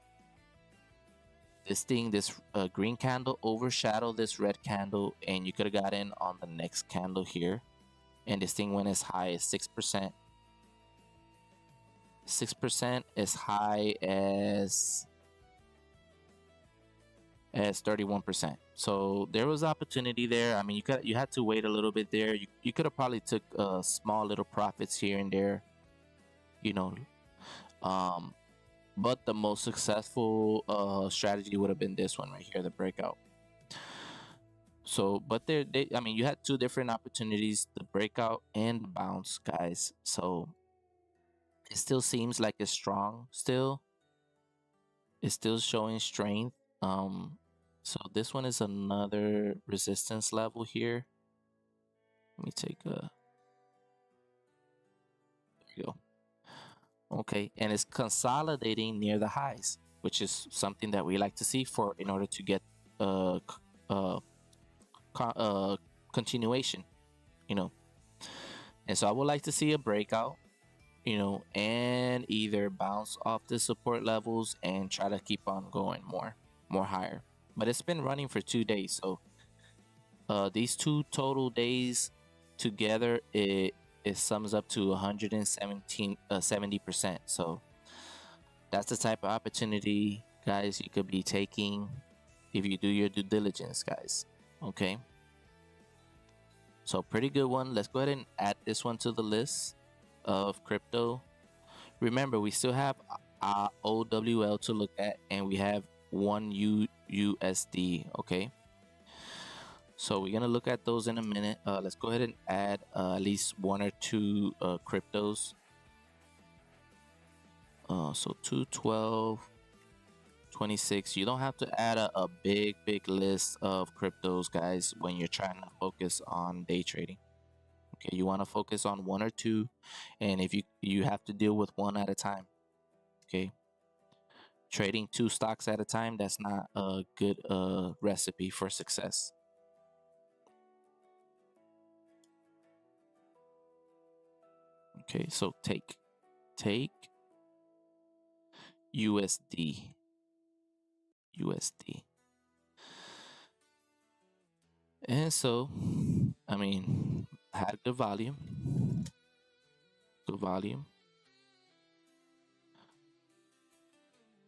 Speaker 1: this thing, this green candle overshadowed this red candle, and you could have got in on the next candle here, and this thing went as high as 6%. 6% as high as 31%. So there was opportunity there. I mean, you had to wait a little bit there. You could have probably took small little profits here and there, you know. But the most successful strategy would have been this one right here, the breakout. So, but I mean, you had two different opportunities, the breakout and the bounce, guys. So it still seems like it's strong still. It's still showing strength. So this one is another resistance level here. Let me take a, there we go. Okay, and it's consolidating near the highs, which is something that we like to see for in order to get continuation, you know. And so I would like to see a breakout, you know, and either bounce off the support levels and try to keep on going more higher. But it's been running for 2 days, so these two total days together, it sums up to 70%. So that's the type of opportunity, guys, you could be taking if you do your due diligence, guys. Okay, so pretty good one. Let's go ahead and add this one to the list of crypto. Remember, we still have OWL to look at, and we have one USD. Okay, so we're gonna look at those in a minute. Let's go ahead and add at least one or two cryptos. So 212, 26. You don't have to add a big list of cryptos, guys, when you're trying to focus on day trading. Okay, you want to focus on one or two, and if you have to deal with one at a time. Okay, trading two stocks at a time, that's not a good recipe for success. Okay, so take USD. And so, I mean, had good volume,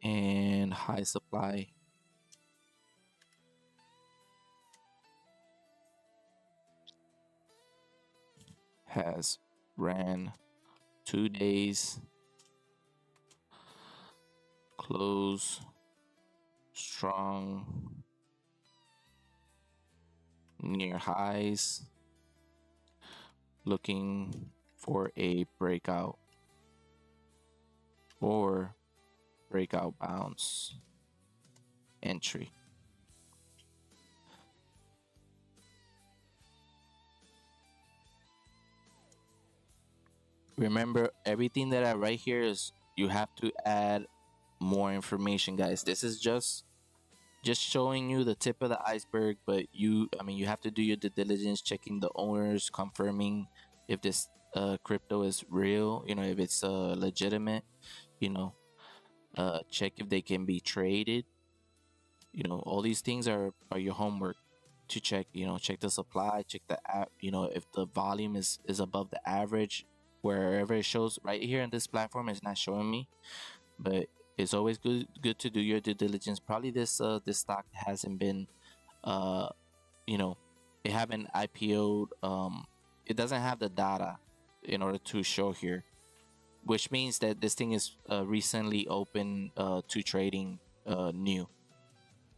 Speaker 1: and high supply. Has ran 2 days, close strong near highs, looking for a breakout or breakout bounce entry. Remember, everything that I write here is you have to add more information, guys. This is just showing you the tip of the iceberg, but you have to do your due diligence, checking the owners, confirming if this crypto is real, you know, if it's legitimate, you know, check if they can be traded, you know. All these things are your homework to check, you know. Check the supply, check the app, you know, if the volume is above the average. Wherever it shows right here in this platform, it's not showing me, but it's always good to do your due diligence. Probably this stock hasn't been you know, it haven't IPO'd. It doesn't have the data in order to show here, which means that this thing is recently open to trading, new.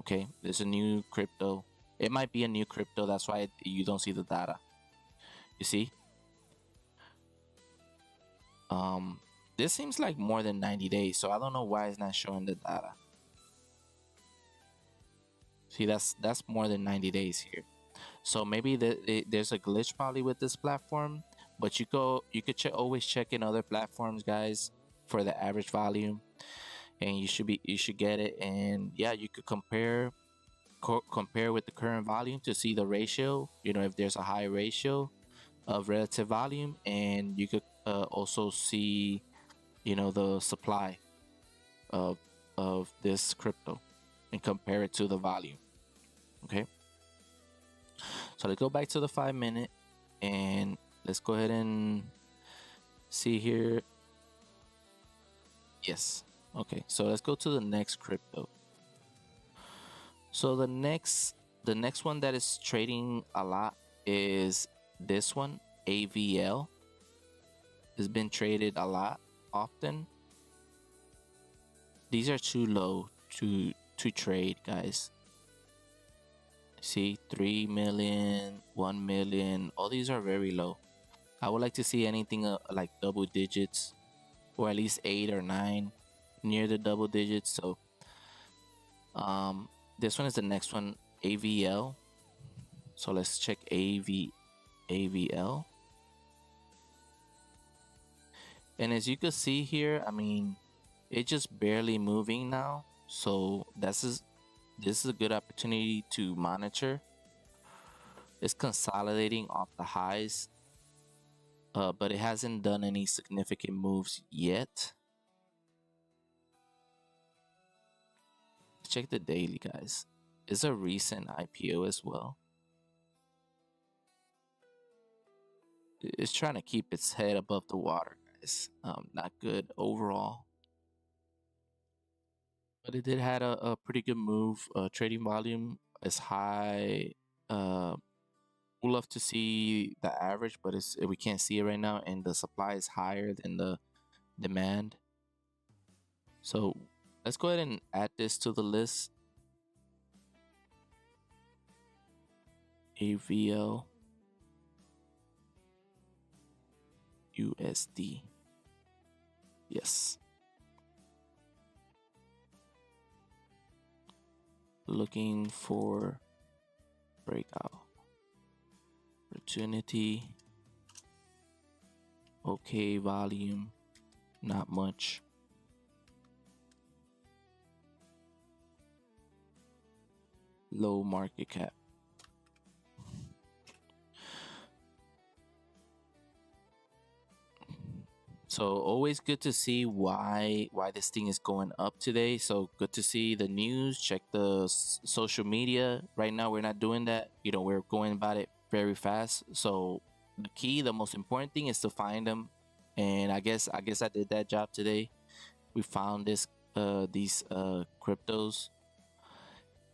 Speaker 1: Okay, there's a new crypto, It might be a new crypto. That's why you don't see the data. You see, um, this seems like more than 90 days. So I don't know why it's not showing the data. See, that's more than 90 days here. So maybe there's a glitch probably with this platform, but you could always check in other platforms, guys, for the average volume, and you should get it. And yeah, you could compare with the current volume to see the ratio. You know, if there's a high ratio of relative volume, and you could also see, you know, the supply of this crypto and compare it to the volume. Okay. So let's go back to the 5 minute and let's go ahead and see here. Yes. Okay. So let's go to the next crypto. So the next one that is trading a lot is this one, AVL. It's been traded a lot often. These are too low to trade, guys. See, 3 million, 1 million, all these are very low. I would like to see anything like double digits, or at least 8 or 9 near the double digits. So this one is the next one, AVL. So let's check AVL. And as you can see here, I mean, it's just barely moving now. So this is a good opportunity to monitor. It's consolidating off the highs, but it hasn't done any significant moves yet. Check the daily, guys. It's a recent IPO as well. It's trying to keep its head above the water, guys. Not good overall, but it did had a pretty good move. Trading volume is high. We'd love to see the average, but we can't see it right now, and the supply is higher than the demand. So let's go ahead and add this to the list. AVL USD. Yes. Looking for breakout opportunity. Okay, volume, not much. Low market cap. So always good to see why this thing is going up today. So good to see the news. Check the social media. Right now we're not doing that. You know, we're going about it very fast. So the most important thing is to find them. And I guess I did that job today. We found these cryptos.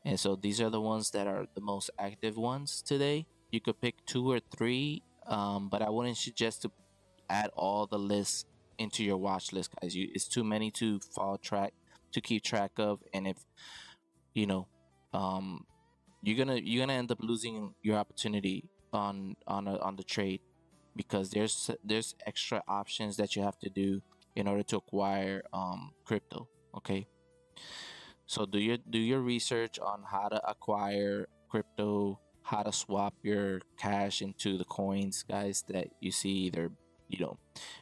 Speaker 1: And so these are the ones that are the most active ones today. You could pick 2 or 3, but I wouldn't suggest to add all the lists into your watch list, guys. It's too many to keep track of, and if you know, you're gonna end up losing your opportunity on the trade, because there's extra options that you have to do in order to acquire crypto. Okay, so do your research on how to acquire crypto, how to swap your cash into the coins, guys, that you see, either, you know,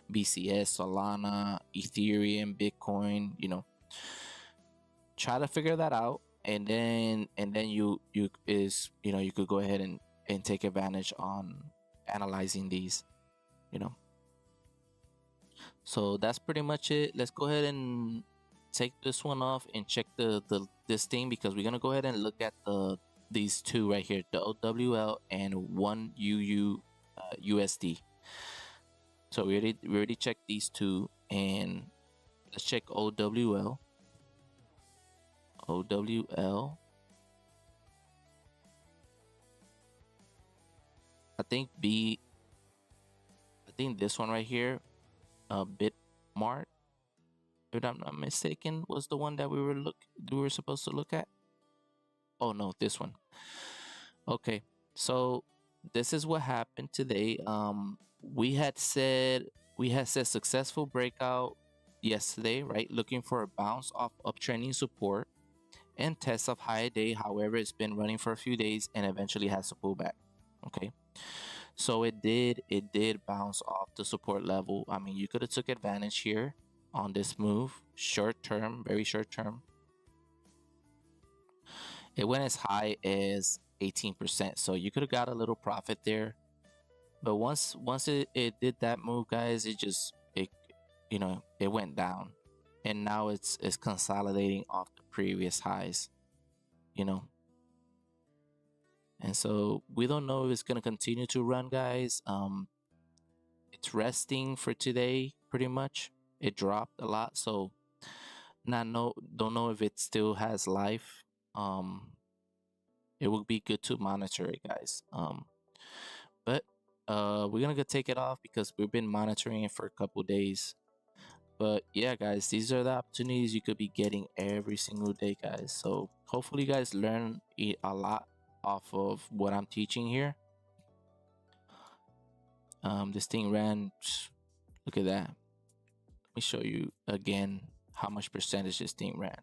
Speaker 1: BCS, Solana, Ethereum, Bitcoin. You know, try to figure that out, and then you could go ahead and take advantage on analyzing these. You know, so that's pretty much it. Let's go ahead and take this one off and check this thing, because we're gonna go ahead and look at these two right here, the OWL and 1 USD. So we already checked these two, and let's check OWL. I think this one right here, Bitmart, if I'm not mistaken, was the one that we were supposed to look at. Oh no, this one. Okay, so this is what happened today. We had said successful breakout yesterday, right? Looking for a bounce off uptrending support and test of high day. However, it's been running for a few days and eventually has to pull back. Okay, so it did bounce off the support level. I mean, you could have took advantage here on this move, short term, very short term. It went as high as 18%, so you could have got a little profit there. But once it did that move, guys, it went down, and now it's consolidating off the previous highs, you know. And so we don't know if it's gonna continue to run, guys. It's resting for today, pretty much. It dropped a lot, so not know don't know if it still has life. Um, it would be good to monitor it, guys. But we're gonna go take it off because we've been monitoring it for a couple days. But yeah, guys, these are the opportunities you could be getting every single day, guys. So hopefully you guys learn a lot off of what I'm teaching here. This thing ran, look at that. Let me show you again how much percentage this thing ran.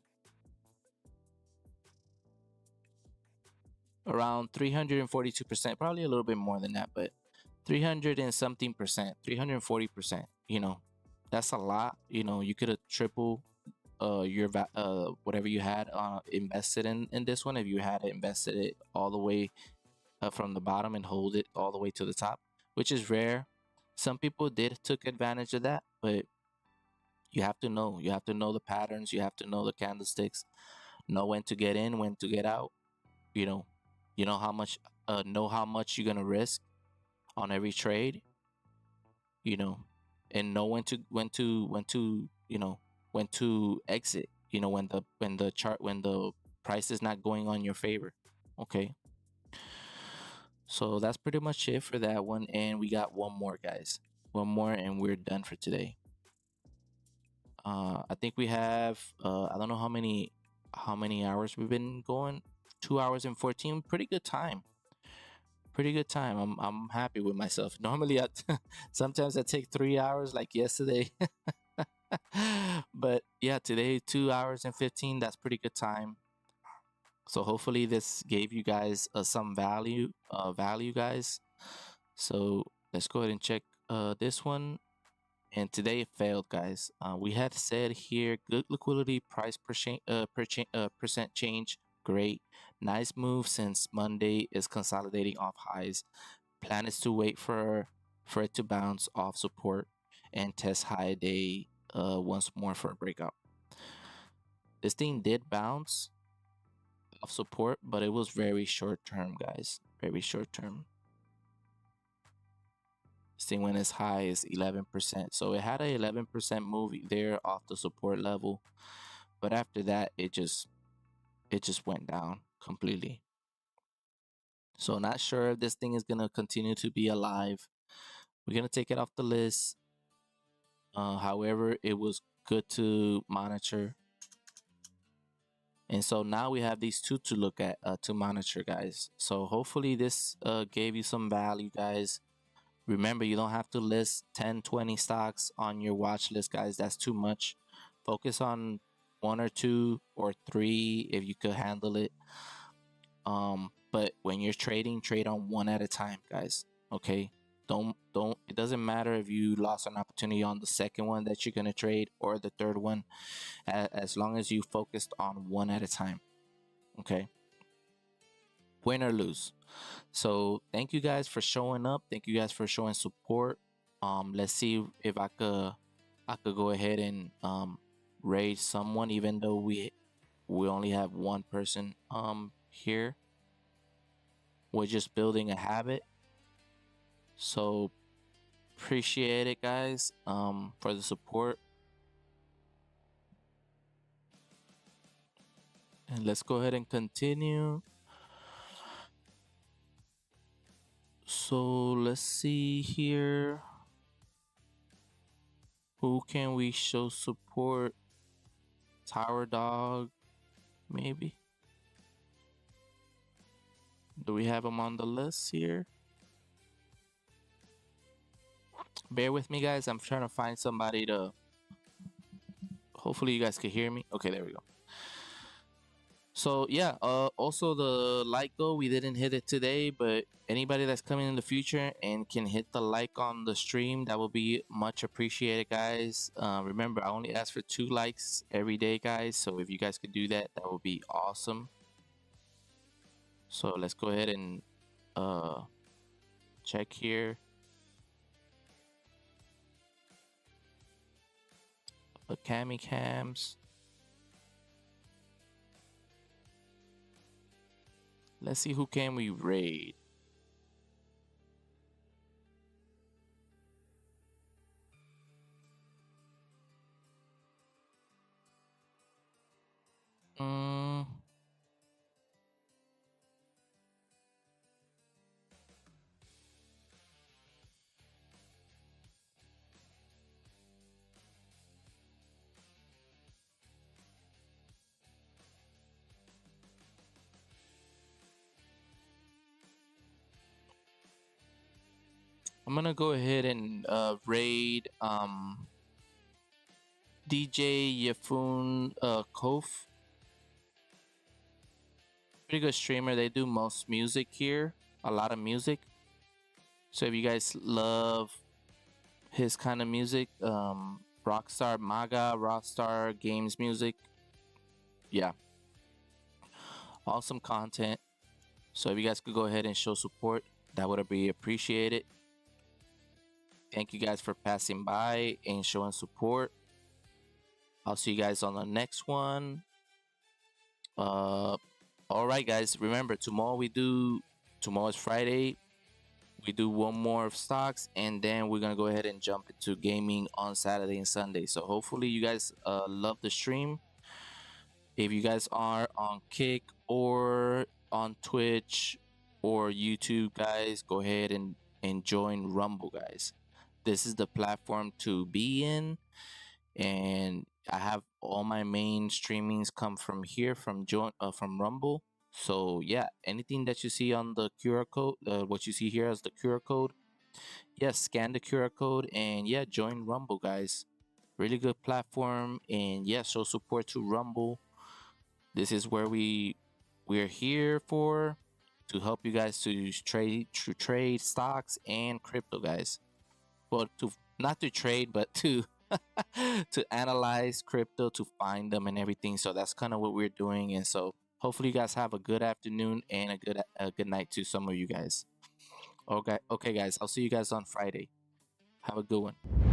Speaker 1: Around 342%, probably a little bit more than that, but 300 and something percent, 340%, that's a lot. You could have tripled your whatever you had invested in this one if you had invested it all the way from the bottom and hold it all the way to the top, which is rare. Some people did took advantage of that, but you have to know the patterns, you have to know the candlesticks, know when to get in, when to get out. you know know how much you're gonna risk on every trade, you know and know when to exit, when the price is not going on your favor. Okay, so that's pretty much it for that one, and we got one more, guys. One more and we're done for today. I think we have, I don't know how many hours we've been going. 2 hours and 14. Pretty good time. Pretty good time. I'm happy with myself. Normally, sometimes I take 3 hours, like yesterday. But yeah, today 2 hours and 15. That's pretty good time. So hopefully this gave you guys some value, guys. So let's go ahead and check this one. And today it failed, guys. We had said here, good liquidity, price percent change, great. Nice move since Monday is consolidating off highs. Plan is to wait for it to bounce off support and test high day once more for a breakout. This thing did bounce off support, but it was very short term, guys. Very short term. This thing went as high as 11%. So it had a 11% move there off the support level. But after that, it just went down completely. So not sure if this thing is gonna continue to be alive. We're gonna take it off the list. However, it was good to monitor. And so now we have these two to look at, to monitor, guys. So hopefully this gave you some value, guys. Remember, you don't have to list 10, 20 stocks on your watch list, guys. That's too much. Focus on one or two or three if you could handle it. But when you're trading, trade on one at a time, guys. Okay? Don't it doesn't matter if you lost an opportunity on the second one that you're gonna trade or the third one, as long as you focused on one at a time. Okay? Win or lose. So thank you guys for showing up. Thank you guys for showing support. Let's see if I could go ahead and raise someone, even though we only have one person here. We're just building a habit. So appreciate it, guys, for the support. And let's go ahead and continue. So let's see here. Who can we show support? Tower Dog, maybe. Do we have them on the list here? Bear with me, guys. I'm trying to find somebody to. Hopefully, you guys can hear me. Okay, there we go. So yeah, also the like goal, we didn't hit it today, but anybody that's coming in the future and can hit the like on the stream, that will be much appreciated, guys. Remember, I only ask for 2 likes every day, guys. So if you guys could do that, that would be awesome. So let's go ahead and uh check here. The cami cams. Let's see who can we raid. Mm, I'm gonna go ahead and raid DJ Yafun Kof. Pretty good streamer. They do most music here, a lot of music. So if you guys love his kind of music, Rockstar Maga, Rockstar Games music, yeah, awesome content. So if you guys could go ahead and show support, that would be appreciated. Thank you guys for passing by and showing support. I'll see you guys on the next one. All right, guys. Remember, tomorrow is Friday. We do one more of stocks, and then we're gonna go ahead and jump into gaming on Saturday and Sunday. So hopefully you guys love the stream. If you guys are on Kick or on Twitch or YouTube, guys, go ahead and join Rumble, guys. This is the platform to be in, and I have all my main streamings come from here, from Rumble. So yeah, anything that you see on the QR code, what you see here as the QR code, yes, scan the QR code and yeah, join Rumble, guys. Really good platform, and yeah, show support to Rumble. This is where we're here for, to help you guys to trade stocks and crypto, guys. Well, to not to trade, but to to analyze crypto, to find them and everything. So that's kind of what we're doing. And so hopefully you guys have a good afternoon and a good night to some of you guys. Okay, guys. I'll see you guys on Friday. Have a good one.